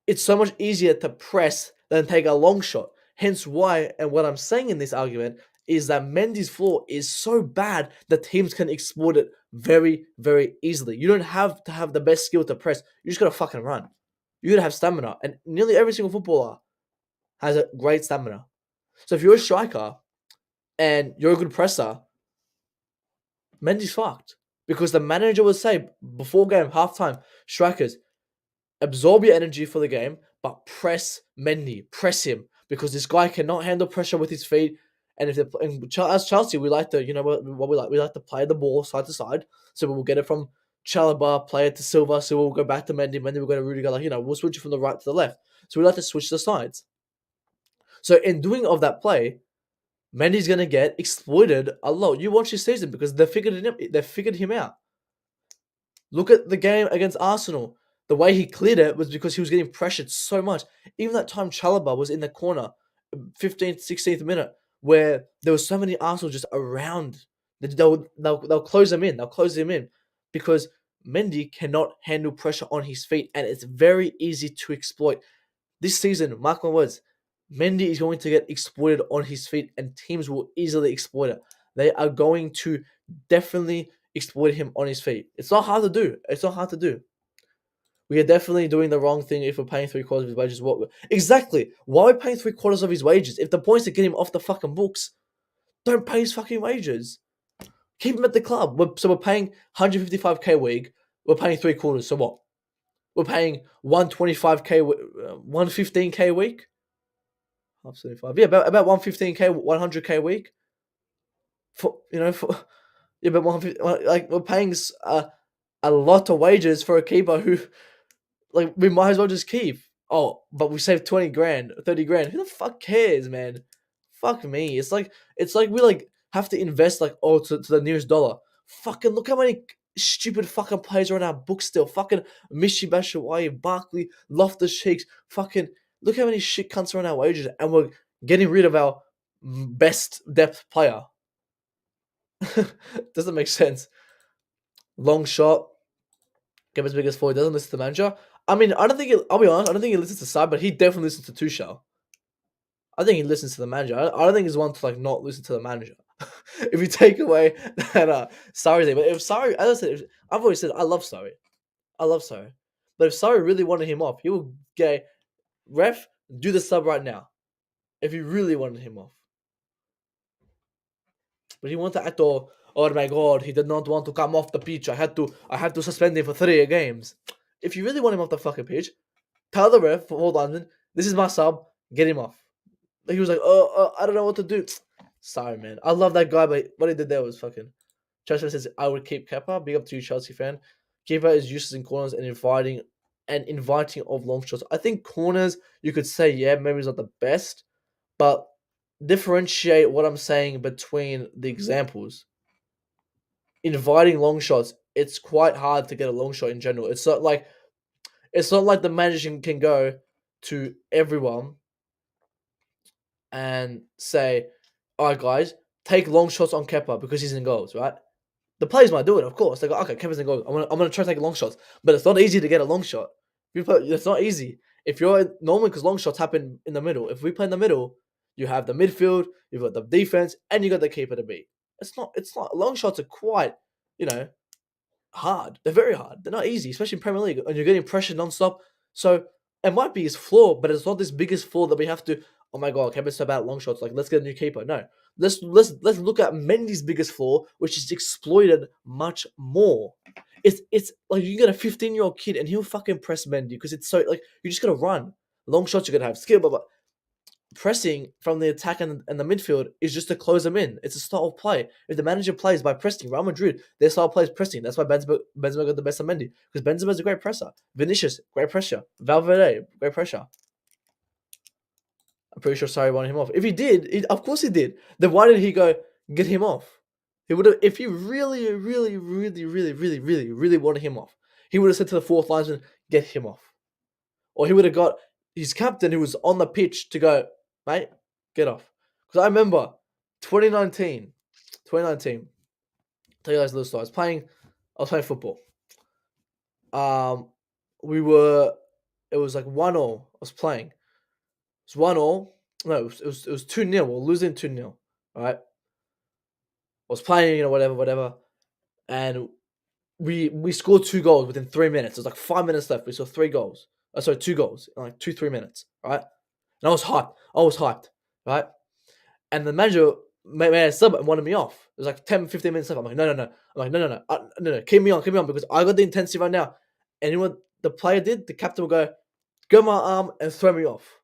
It's so much easier to press than take a long shot. Hence why, and what I'm saying in this argument is that Mendy's flaw is so bad that teams can exploit it very, very easily. You don't have to have the best skill to press. You just gotta fucking run. You gotta have stamina. And nearly every single footballer has a great stamina. So if you're a striker and you're a good presser, Mendy's fucked. Because the manager will say before game, halftime, strikers, absorb your energy for the game, but press Mendy. Press him. Because this guy cannot handle pressure with his feet. And as Chelsea, we like to, what we like? We like to play the ball side to side. So we'll get it from Chalobah, play it to Silva. So we'll go back to Mendy. Mendy will go to Rudiger. We'll switch it from the right to the left. So we like to switch the sides. So in doing of that play, Mendy's going to get exploited a lot. You watch this season because they figured him out. Look at the game against Arsenal. The way he cleared it was because he was getting pressured so much. Even that time Chalobah was in the corner, 15th, 16th minute, where there were so many Arsenal just around. They'll close him in. They'll close him in because Mendy cannot handle pressure on his feet, and it's very easy to exploit. This season, mark my words, Mendy is going to get exploited on his feet, and teams will easily exploit it. They are going to definitely exploit him on his feet. It's not hard to do. It's not hard to do. We are definitely doing the wrong thing if we're paying 3/4 of his wages. Exactly? Why are we paying 3/4 of his wages? If the point's to get him off the fucking books, don't pay his fucking wages. Keep him at the club. So we're paying 155k a week. We're paying 3/4. So what? We're paying 125k, 115k a week. Half 75. Yeah, about 115k, 100k a week. For about 150. Like we're paying a lot of wages for a keeper who, like, we might as well just keep. Oh, but we saved 20 grand, 30 grand. Who the fuck cares, man? Fuck me. It's like we have to invest to the nearest dollar. Fucking look how many stupid fucking players are on our books still. Fucking Mishi Batshuayi, Barkley, Loftus Cheeks. Fucking look how many shit cunts are on our wages, and we're getting rid of our best depth player. Doesn't make sense. Long shot. Kepa's biggest flaw. He doesn't listen to the manager. I mean, I'll be honest, I don't think he listens to Sai, but he definitely listens to Tuchel. I think he listens to the manager. I don't think he's one to not listen to the manager. If you take away that Sarri thing, but if Sarri, as I said, I've always said I love Sarri. I love Sarri. But if Sarri really wanted him off, he would get ref, do the sub right now. If he really wanted him off. But he wanted to act all, oh my god, he did not want to come off the pitch. I had to suspend him for 3 games. If you really want him off the fucking pitch, tell the ref, hold on, this is my sub, get him off. He was like, I don't know what to do. Sorry, man. I love that guy, but what he did there was fucking. Chelsea says, I would keep Kepa. Big up to you, Chelsea fan. Kepa is useless in corners and inviting of long shots. I think corners, you could say, yeah, maybe he's not the best, but differentiate what I'm saying between the examples. Inviting long shots, it's quite hard to get a long shot in general. It's not like the manager can go to everyone and say, all right, guys, take long shots on Kepa because he's in goals, right? The players might do it, of course. They go, okay, Kepa's in goals. I'm gonna try to take long shots, but it's not easy to get a long shot. It's not easy. If you're normally, because long shots happen in the middle. If we play in the middle, you have the midfield, you've got the defense, and you got the keeper to beat. It's not. Long shots are quite, hard. They're very hard. They're not easy, especially in Premier League, and you're getting pressure non-stop. So it might be his flaw, but it's not this biggest flaw that we have to. Oh my god, Kepa's so bad at long shots. Like, let's get a new keeper. No, let's look at Mendy's biggest flaw, which is exploited much more. It's like you get a 15-year-old kid and he'll fucking press Mendy because it's so you just gotta run. Long shots, you're gonna have skill, but pressing from the attack and the midfield is just to close them in. It's a style of play. If the manager plays by pressing, Real Madrid, their style of play is pressing. That's why Benzema got the best of Mendy, because Benzema's a great presser. Vinicius, great pressure. Valverde, great pressure. I'm pretty sure Sarri wanted him off. If he did, of course he did. Then why did he go get him off? He would have, if he really, really, really, really, really, really, really wanted him off, he would have said to the fourth linesman, get him off. Or he would have got his captain who was on the pitch to go, mate, get off. Because I remember 2019. Tell you guys a little story. I was playing football. It was like 1-1. I was playing. It was 1-1. No, it was 2-0. We were losing 2-0. All right. I was playing, whatever. And we scored 2 goals within 3 minutes. It was like 5 minutes left. We scored 3 goals. 2 goals in like 2-3 minutes. Right. And I was hyped. Right. And the manager made a sub and wanted me off. It was like 10-15 minutes left. I'm like, no. I'm like, no. Keep me on because I got the intensity right now. And you know what the player did? The captain would go, grab my arm and throw me off.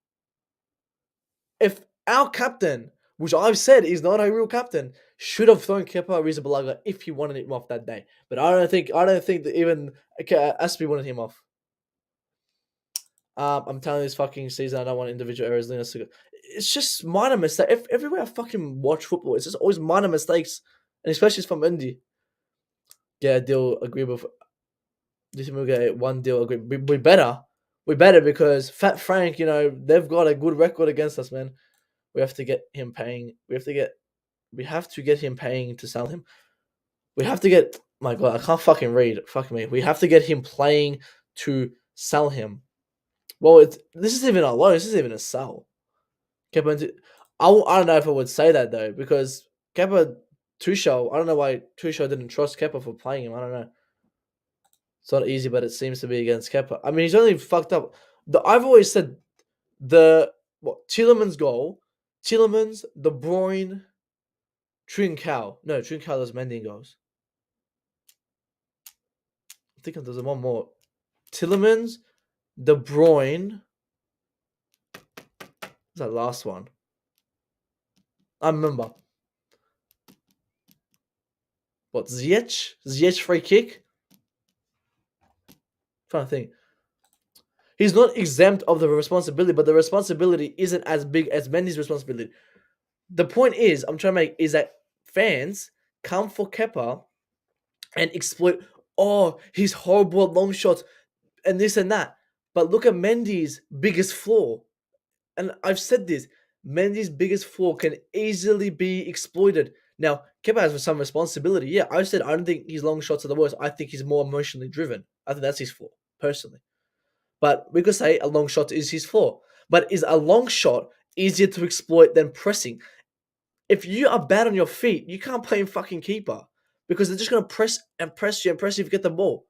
If our captain, which I've said is not a real captain, should have thrown Kepa Arrizabalaga if he wanted him off that day. But I don't think that even Aspie wanted him off. I'm telling you, this fucking season, I don't want individual errors. It's just minor mistakes. Everywhere I fucking watch football, it's just always minor mistakes, and especially from Indy. Yeah, deal agree with. Do you think we'll get one deal agree? We better because Fat Frank, they've got a good record against us, man. We have to get him paying. We have to get him paying to sell him. We have to get. My God, I can't fucking read. Fuck me. We have to get him playing to sell him. Well, this isn't even a loan. This isn't even a sell. Kepa, I don't know if I would say that though, because Kepa Tuchel, I don't know why Tuchel didn't trust Kepa for playing him. I don't know. It's not easy, but it seems to be against Kepa. I mean, he's only fucked up. I've always said Tielemans goal, Tielemans, De Bruyne, Trincao. No, Trincao does mending goals. I think there's one more. Tielemans, De Bruyne. What's that last one? I remember. What, Ziyech? Ziyech free kick? I'm trying to think. He's not exempt of the responsibility, but the responsibility isn't as big as Mendy's responsibility. The point is, I'm trying to make is that fans come for Kepa and exploit, oh, he's horrible at long shots and this and that. But look at Mendy's biggest flaw. And I've said this, Mendy's biggest flaw can easily be exploited. Now, Kepa has some responsibility. Yeah, I've said I don't think his long shots are the worst. I think he's more emotionally driven. I think that's his flaw, personally. But we could say a long shot is his flaw. But is a long shot easier to exploit than pressing? If you are bad on your feet, you can't play in fucking keeper because they're just going to press and press you and press you if you get the ball.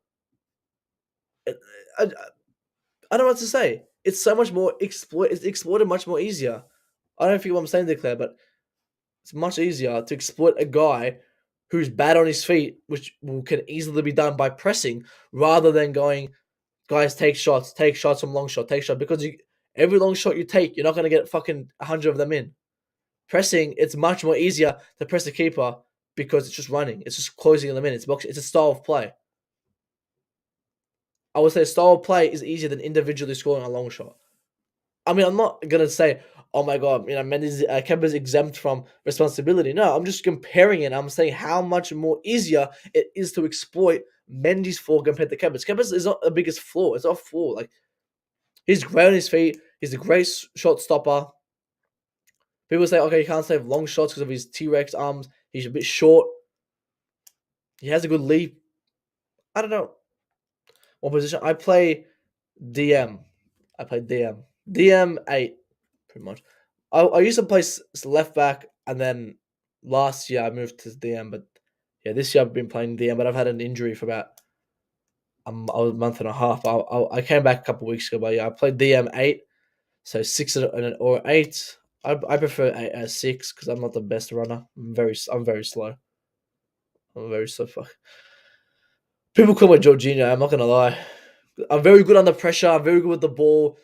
I don't know what to say. It's so much more it's exploited much more easier. I don't know if you know what I'm saying there, Claire, but it's much easier to exploit a guy who's bad on his feet, which can easily be done by pressing, rather than going, guys, take shots from long shot, take shot, because every long shot you take, you're not going to get fucking 100 of them in. Pressing, it's much more easier to press the keeper because it's just running. It's just closing them in. It's a style of play. I would say style of play is easier than individually scoring a long shot. I mean, I'm not going to say, oh my God, Mendy's Kepa's exempt from responsibility. No, I'm just comparing it. I'm saying how much more easier it is to exploit Mendy's flaw compared to Kepa's. Kepa's is not the biggest flaw. It's not a flaw. Like, he's great on his feet. He's a great shot stopper. People say, okay, he can't save long shots because of his T-Rex arms. He's a bit short. He has a good leap. I don't know what position. I play DM. I play DM. DM 8, pretty much. I used to play left back, and then last year I moved to DM. But yeah, this year I've been playing DM, but I've had an injury for about a month and a half. I came back a couple of weeks ago, but yeah, I played DM 8. So 6 or 8. I prefer 6 because I'm not the best runner. I'm very slow. I'm very slow. Fuck. People call me Jorginho. I'm not gonna lie. I'm very good under pressure. I'm very good with the ball.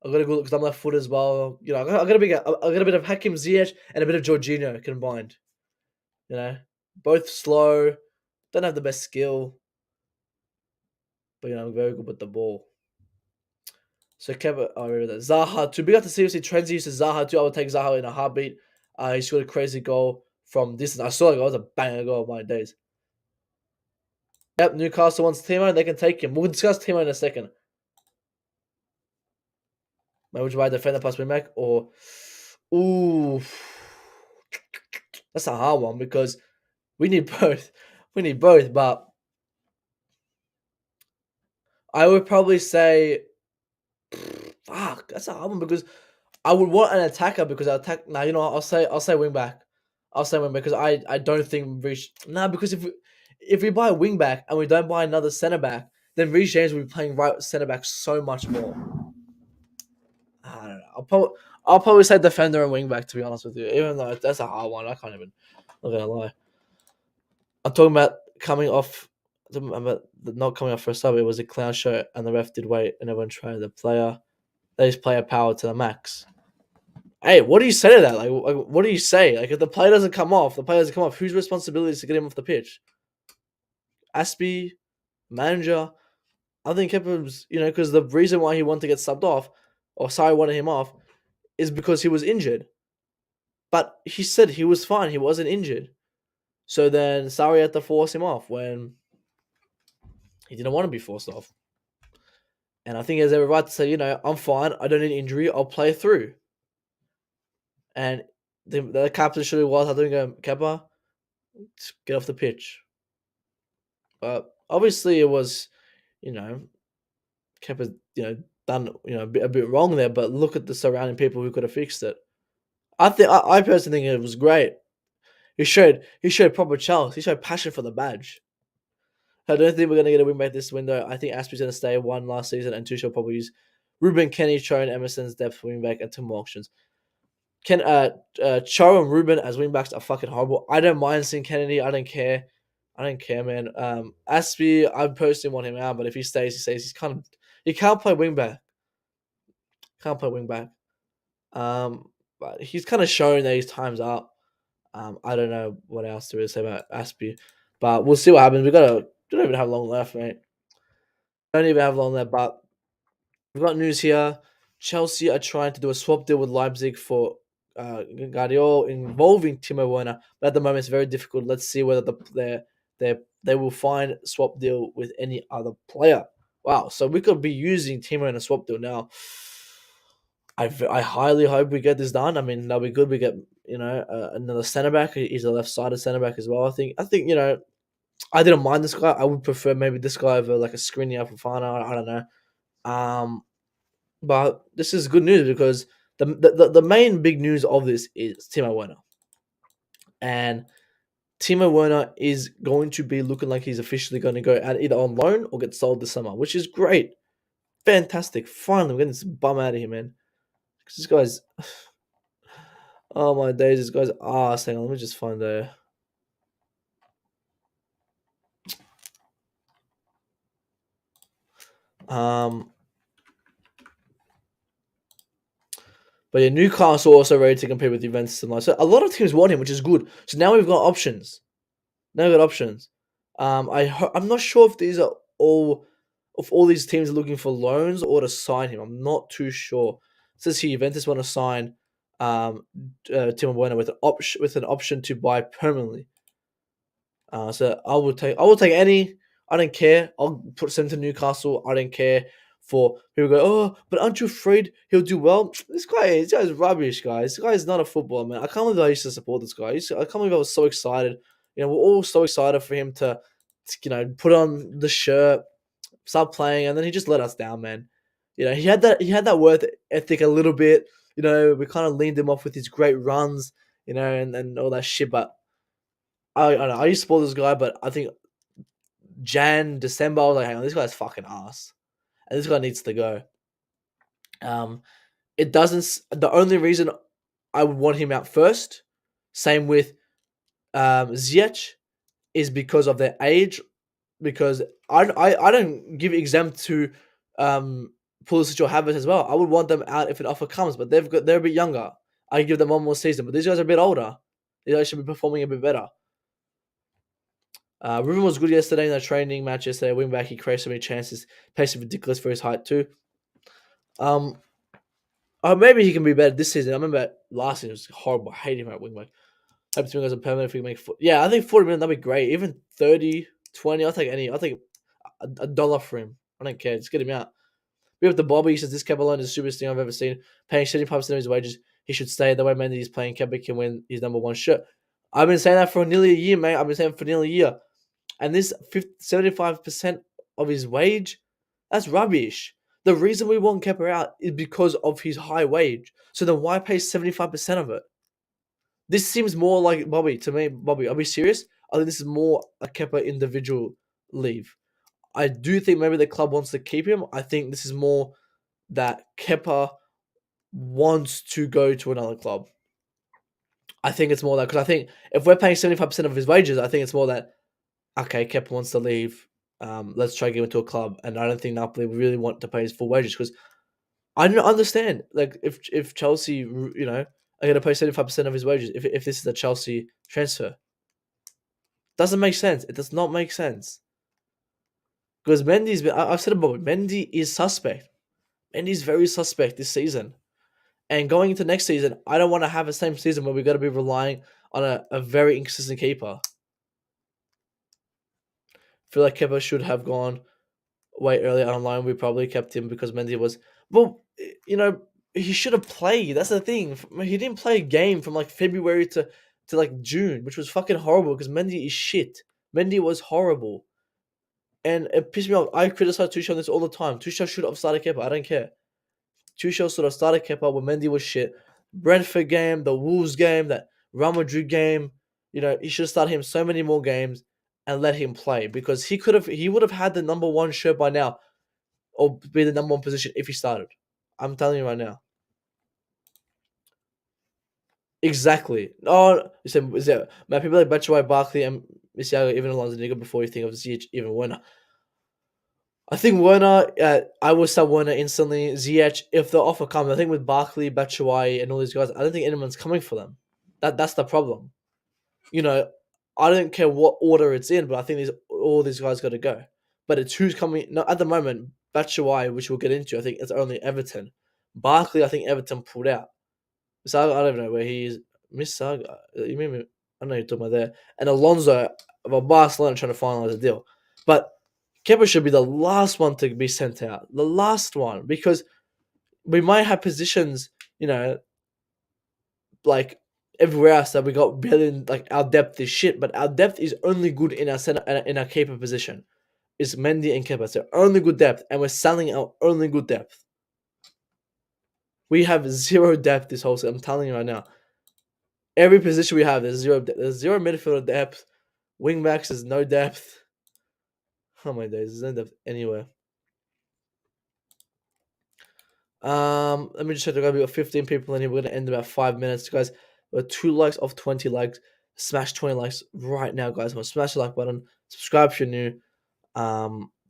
I got a good because I'm left foot as well. You know, I got a bit of Hakim Ziyech and a bit of Jorginho combined. You know, both slow. Don't have the best skill, but I'm very good with the ball. So Kepa, I remember that. Zaha, too big up to seriously trends used to Zaha too. I would take Zaha in a heartbeat. He scored a crazy goal from distance. I saw it. It was a banger goal of my days. Yep, Newcastle wants Timo. They can take him. We'll discuss Timo in a second. Would you buy defender plus win back or? Ooh, that's a hard one because we need both. We need both, but I would probably say, fuck, that's a hard one because I would want an attacker because I attack. Now you know what, I'll say wing back. I'll say wing back because I don't think Reece. Nah, because if we buy a wing back and we don't buy another centre back, then Reece James will be playing right centre back so much more. I don't know. I'll probably say defender and wing back to be honest with you. Even though that's a hard one, I can't even. I'm not gonna lie. I'm talking about coming off. About not coming off for a sub. It was a clown show, and the ref did wait, and everyone tried the player. They just player power to the max. Hey, what do you say to that? Like, what do you say? Like, if the player doesn't come off, Whose responsibility is to get him off the pitch? Aspie, manager. I think Kepa's, because the reason why he wanted to get subbed off, or sorry, wanted him off, is because he was injured. But he said he was fine. He wasn't injured. So then Sarri had to force him off when he didn't want to be forced off. And I think he has every right to say, I'm fine. I don't need injury. I'll play through. And the captain should have was, I think, Kepa, get off the pitch. But obviously it was, Kepa, done a bit wrong there, but look at the surrounding people who could have fixed it. I personally think it was great. He showed proper Charles. He showed passion for the badge. I don't think we're gonna get a win back this window. I think Aspie's gonna stay one last season, and Tuchel probably use Ruben, Kenny, Cho, and Emerson's depth wing back and 2 more options. Cho and Ruben as wing backs are fucking horrible. I don't mind seeing Kennedy. I don't care. I don't care, man. Aspie, I personally want him out, but if he stays, he stays. He can't play wing back. Can't play wing back. But he's kind of shown that his time's up. I don't know what else to really say about Aspie, but we'll see what happens. We don't even have long left, mate. Don't even have long left, but we've got news here. Chelsea are trying to do a swap deal with Leipzig for Guardiola involving Timo Werner, but at the moment it's very difficult. Let's see whether they will find a swap deal with any other player. Wow, so we could be using Timo in a swap deal now. I highly hope we get this done. I mean, that'll be good. We get another centre back. He's a left-sided centre back as well. I think I didn't mind this guy. I would prefer maybe this guy over like a Skriniar Fofana. I don't know. But this is good news because the main big news of this is Timo Werner, and Timo Werner is going to be looking like he's officially going to go out either on loan or get sold this summer, which is great, fantastic. Finally, we're getting this bum out of here, man. Because this guy's, oh my days, this guy's ass. Hang on, let me just find a. But yeah, Newcastle also ready to compete with Juventus and so a lot of teams want him, which is good. So now we've got options. I'm not sure if these are all these teams are looking for loans or to sign him. I'm not too sure. It says here Juventus want to sign Timo Werner with an option to buy permanently. So I will take any. I don't care. I'll send to Newcastle. I don't care for people go, oh, but aren't you afraid he'll do well? This guy's rubbish, guys. This guy is not a footballer, man. I can't believe I used to support this guy. I can't believe I was so excited. We're all so excited for him to put on the shirt, start playing, and then he just let us down, man. He had that work ethic a little bit. We kind of leaned him off with his great runs, and all that shit. But I don't know. I used to support this guy, but I think December, I was like, hang on, this guy's fucking ass. And this guy needs to go. It doesn't. The only reason I would want him out first, same with Ziyech, is because of their age. Because I don't give exam to Pulisic or Havertz as well. I would want them out if an offer comes, but they're a bit younger. I give them one more season, but these guys are a bit older. These guys should be performing a bit better. Ruben was good yesterday in the training match yesterday. Wing back, he created so many chances. Pace is ridiculous for his height too. Maybe he can be better this season. I remember last season it was horrible. I hate him at wing back. Hope Timo goes on permanent if we can make. I think 40 million that'd be great. Even 30, 20, I'll take any. I'll take a dollar for him. I don't care. Just get him out. We have the Bobby. He says this Kepa alone is the stupidest thing I've ever seen. Paying 75% of his wages, he should stay. The way Mendy is playing, Kepa can win his number one shirt. I've been saying that for nearly a year, mate. I've been saying for nearly a year. And this 75% of his wage, that's rubbish. The reason we want Kepa out is because of his high wage. So then why pay 75% of it? This seems more like Bobby to me. Bobby, are we serious? I think this is more a Kepa individual leave. I do think maybe the club wants to keep him. I think this is more that Kepa wants to go to another club. I think it's more that because I think if we're paying 75% of his wages, I think it's more that okay, Kepa wants to leave. Let's try to get him to a club, and I don't think Napoli really want to pay his full wages because I don't understand. Like if Chelsea, are going to pay 75% of his wages, if this is a Chelsea transfer, doesn't make sense. It does not make sense because Mendy's been. I've said about it. Mendy is suspect. Mendy's very suspect this season, and going into next season, I don't want to have the same season where we're going to be relying on a very inconsistent keeper. Feel like Kepa should have gone way earlier online. We probably kept him because Mendy was. Well, he should have played. That's the thing. He didn't play a game from like February to like June, which was fucking horrible because Mendy is shit. Mendy was horrible. And it pissed me off. I criticize Tuchel on this all the time. Tuchel should have started Kepa. I don't care. Tuchel sort of started Kepa when Mendy was shit. Brentford game, the Wolves game, that Real Madrid game. He should have started him so many more games and let him play because he would have had the number one shirt by now or be the number one position if he started. I'm telling you right now. Exactly. Oh, you said is there man, people like Batshuayi, Barkley, and Misiago, even Alonso Nigga before you think of Ziyech, even Werner. I think Werner, I will start Werner instantly. Ziyech, if the offer comes, I think with Barkley, Batshuayi, and all these guys, I don't think anyone's coming for them. That's the problem. You know, I don't care what order it's in, but I think all these guys got to go. But it's who's coming. No, at the moment, Batshuayi, which we'll get into, I think it's only Everton. Barkley, I think Everton pulled out. Saga, I don't know where he is. Miss Saga, you mean? I know you're talking about there. And Alonso, about Barcelona trying to finalize a deal, but Kepa should be the last one to be sent out. The last one, because we might have positions, like everywhere else that we got billion. Like our depth is shit, but our depth is only good in our center in our keeper position. It's Mendy and Kepa. It's our only good depth, and we're selling our only good depth. We have zero depth this whole season. I'm telling you right now. Every position we have, there's zero midfielder depth. Wing backs, there's no depth. Oh my days, there's no depth anywhere. Let me just check. We're gonna be 15 people in here. We're gonna end in about 5 minutes, guys. We're 2 likes off 20 likes. Smash 20 likes right now, guys. Smash the like button. Subscribe if you're new.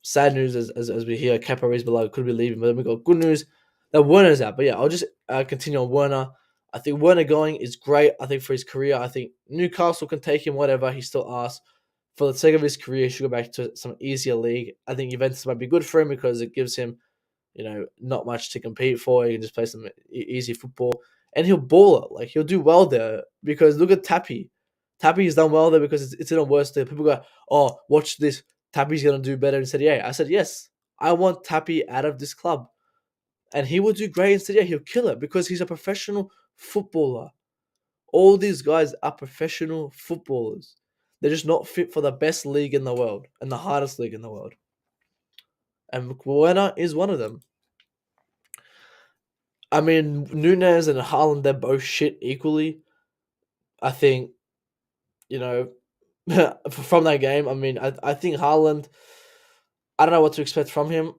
Sad news as we hear Kepa Arrizabalaga could be leaving, but then we got good news that Werner's out. But yeah, I'll just continue on Werner. I think Werner going is great. I think for his career, I think Newcastle can take him, whatever. He still asks. For the sake of his career, he should go back to some easier league. I think Juventus might be good for him because it gives him, not much to compete for. He can just play some easy football. And he'll ball it. Like, he'll do well there. Because look at Tappy. Tappy's done well there because it's in a worse state. People go, oh, watch this. Tappy's going to do better in Serie A. I said, yes. I want Tappy out of this club. And he will do great in Serie A. He'll kill it because he's a professional footballer. All these guys are professional footballers. They're just not fit for the best league in the world and the hardest league in the world. And Werner is one of them. I mean, Nunez and Haaland, they're both shit equally. I think, from that game, I mean, I think Haaland, I don't know what to expect from him.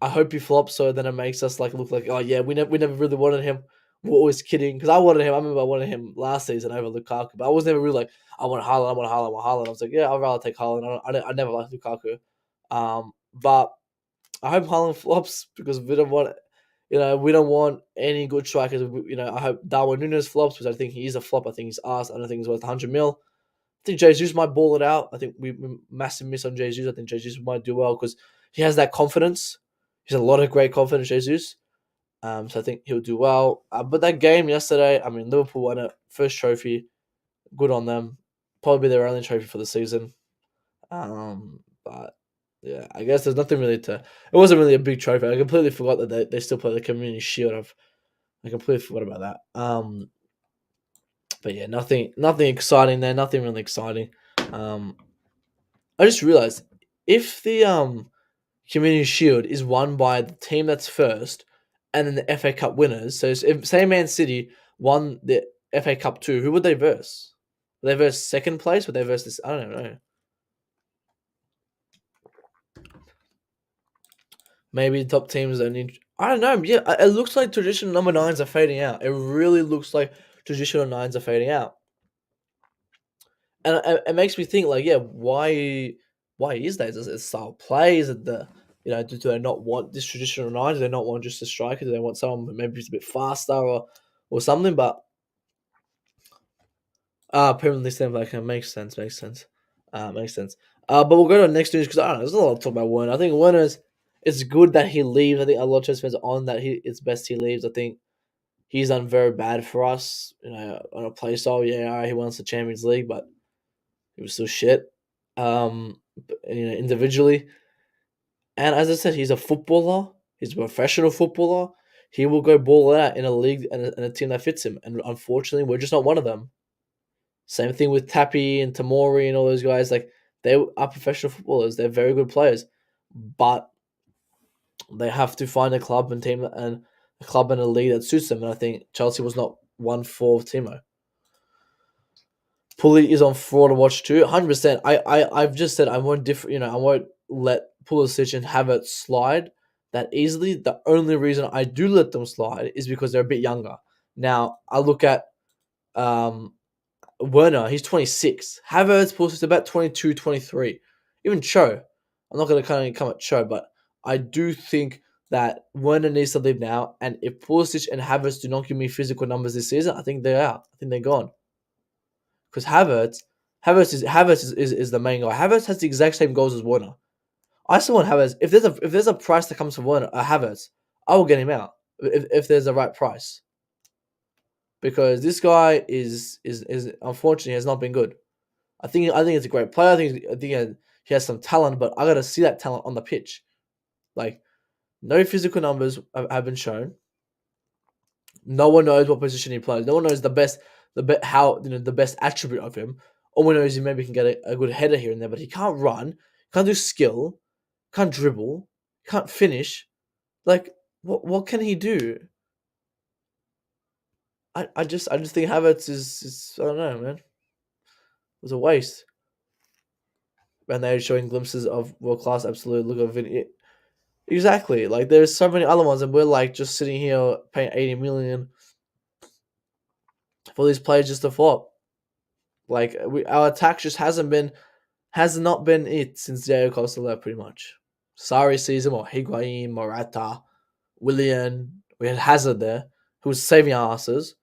I hope he flops so then it makes us look like, oh yeah, we never really wanted him. We're always kidding. Because I wanted him. I remember I wanted him last season over Lukaku. But I was never really like, I want Haaland, I want Haaland, I want Haaland. I was like, yeah, I'd rather take Haaland. I never liked Lukaku. But I hope Haaland flops because we don't want, we don't want any good strikers. I hope Darwin Núñez flops because I think he is a flop. I think he's asked. I don't think he's worth 100 mil. I think Jesus might ball it out. I think we massive miss on Jesus. I think Jesus might do well because he has that confidence. He has a lot of great confidence, Jesus. So I think he'll do well. But that game yesterday, I mean, Liverpool won it. First trophy. Good on them. Probably their only trophy for the season. But yeah, I guess there's nothing really to. It wasn't really a big trophy. I completely forgot that they still play the Community Shield. I completely forgot about that. But yeah, nothing exciting there. Nothing really exciting. I just realized if the Community Shield is won by the team that's first, and then the FA Cup winners. So if say Man City won the FA Cup too, who would they verse? Would they verse second place? Would they verse this? I don't know. Maybe the top teams don't need. I don't know. Yeah, it looks like traditional number nines are fading out. It really looks like traditional nines are fading out, and it makes me think why is that? Is it style play? Is it do they not want this traditional nine? Do they not want just a striker? Do they want someone maybe who's a bit faster or something? But Premier League stand like makes sense. Makes sense. But we'll go to the next news because I don't know. There's a lot to talk about Werner. I think Werner's. It's good that he leaves. I think a lot of Chelsea fans are on that. It's best he leaves. I think he's done very bad for us. On a play style. Yeah, all right, he wants the Champions League, but he was still shit. Individually, and as I said, he's a footballer. He's a professional footballer. He will go ball out in a league and a team that fits him. And unfortunately, we're just not one of them. Same thing with Tappy and Tamori and all those guys. Like, they are professional footballers. They're very good players. But they have to find a club and team and a club and a league that suits them. And I think Chelsea was not one for Timo. Pulisic is on fraud to watch too. 100%. I've just said I won't I won't let Pulisic and Havertz slide that easily. The only reason I do let them slide is because they're a bit younger. Now I look at Werner, he's 26. Havertz, Pulisic, about 22, 23. Even Cho. I'm not going to kind of come at Cho, but I do think that Werner needs to leave now. And if Pulisic and Havertz do not give me physical numbers this season, I think they're out. I think they're gone. Because Havertz is the main guy. Havertz has the exact same goals as Werner. I still want Havertz. If there's a price that comes from Werner, Havertz, I will get him out if there's a right price. Because this guy is unfortunately has not been good. I think it's a great player. I think he has some talent, but I gotta see that talent on the pitch. Like, no physical numbers have been shown. No one knows what position he plays. No one knows the best attribute of him. All we know is he maybe can get a good header here and there, but he can't run, can't do skill, can't dribble, can't finish. Like, what can he do? I just think Havertz is I don't know, man. It was a waste. And they're showing glimpses of world class absolute look of it. Exactly. Like, there's so many other ones, and we're like just sitting here paying 80 million for these players just to flop. Like, our attack just has not been it since Diego Costa left, pretty much. Sarri season, or Higuain, Morata, Willian. We had Hazard there, who was saving our asses.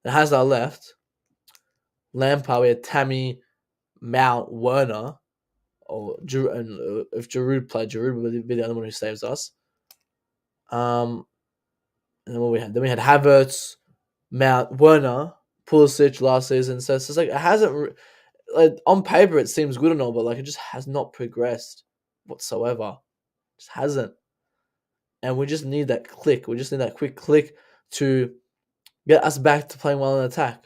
And Hazard left. Lampard, we had Tammy, Mount, Werner, or Giroud, and if Giroud played, Giroud would be the other one who saves us. And then what we had? Then we had Havertz, Mount, Werner, Pulisic last season. So it's just like it hasn't. Like, on paper, it seems good and all, but like it just has not progressed whatsoever. It just hasn't. And we just need that click. We just need that quick click to get us back to playing well in attack.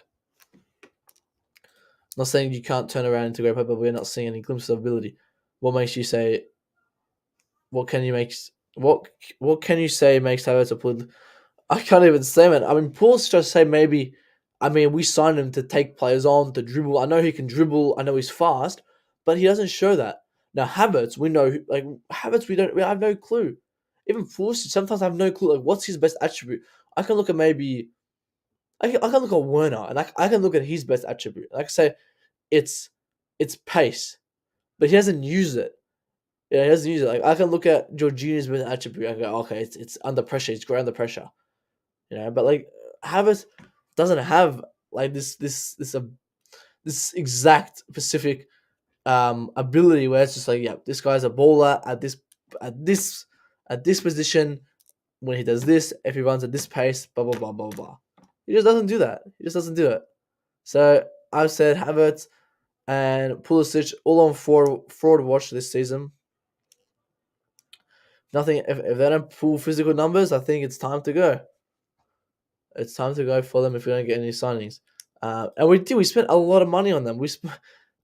Not saying you can't turn around into a great player, but we're not seeing any glimpses of ability. What makes you say? What can you say makes Havertz a pull? I can't even say, man. I mean, Paul's just say maybe. I mean, we signed him to take players on, to dribble. I know he can dribble. I know he's fast, but he doesn't show that. Now, Havertz, we know, like, Havertz, we have no clue. Even Pulisic, sometimes I have no clue, like, what's his best attribute. I can look at maybe, I can look at Werner, and I can look at his best attribute. I can say, it's pace, but he doesn't use it. Yeah, he doesn't use it. Like, I can look at Jorginho's best attribute. I go, okay, it's under pressure. It's great under pressure. But like, Havertz doesn't have like this exact specific ability where it's just like, yeah, this guy's a baller at this position when he does this, if he runs at this pace, blah blah blah blah blah. He just doesn't do that. He just doesn't do it. So I've said Havertz and Pulisic all on fraud watch this season. Nothing. If they don't pull physical numbers, I think it's time to go. It's time to go for them if we don't get any signings. And we did. We spent a lot of money on them. We spent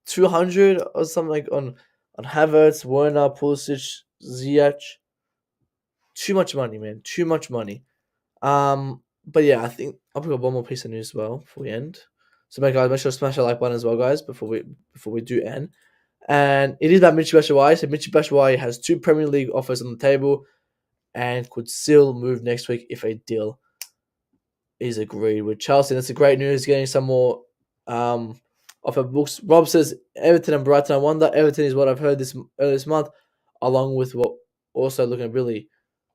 200 or something like on Havertz, Werner, Pulisic, Ziyech. Too much money, man. Too much money. But yeah, I think I'll put up one more piece of news as well before we end. So, make sure to smash that like button as well, guys, before we do end. And it is about Michy Batshuayi. So Michy Batshuayi has 2 Premier League offers on the table and could still move next week if a deal is agreed with Chelsea. That's a great news. Getting some more offer books. Rob says Everton and Brighton. I wonder. Everton is what I've heard this month, along with what also looking at Billy.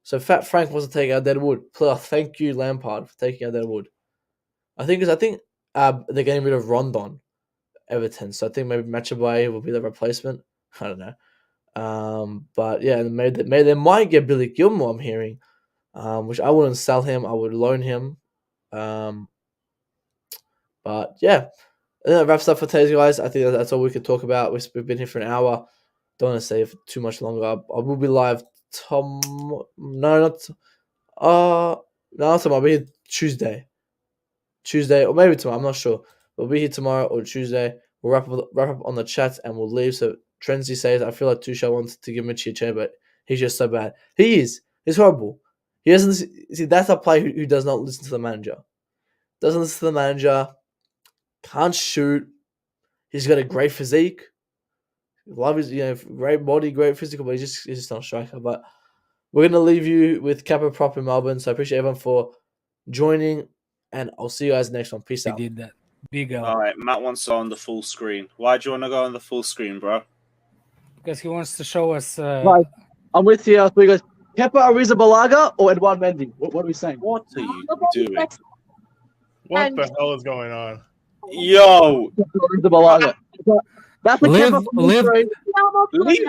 So Fat Frank wants to take out Deadwood. Thank you, Lampard, for taking out Deadwood. I think they're getting rid of Rondon, Everton. So I think maybe Matchabay will be the replacement. I don't know. But yeah, maybe they might get Billy Gilmore. I'm hearing, which I wouldn't sell him. I would loan him. But yeah, and that wraps up for today, guys. I think that's all we could talk about. We've been here for an hour. Don't want to stay for too much longer. I will be live tomorrow. No, not tomorrow. I'll be here Tuesday, or maybe tomorrow. I'm not sure. We'll be here tomorrow or Tuesday. We'll wrap up on the chat and we'll leave. So Trenzy says, I feel like Tuchel wants to give Mitchie a chair, but he's just so bad. He is. He's horrible. He doesn't see. That's a player who does not listen to the manager. Doesn't listen to the manager. Can't shoot. He's got a great physique. Love his, great body, great physical, but he's just not a striker. But we're gonna leave you with Kepa Prop in Melbourne. So I appreciate everyone for joining, and I'll see you guys next one. Peace We out. did that. Big L. All right, Matt wants to go on the full screen. Why do you want to go on the full screen, bro? Because he wants to show us. Right. I'm with you. So he goes, Kepa Arrizabalaga or Edouard Mendy? What are we saying? What are you doing? What the hell is going on? Yo! Arrizabalaga. That's the Live- Kepa live- Leave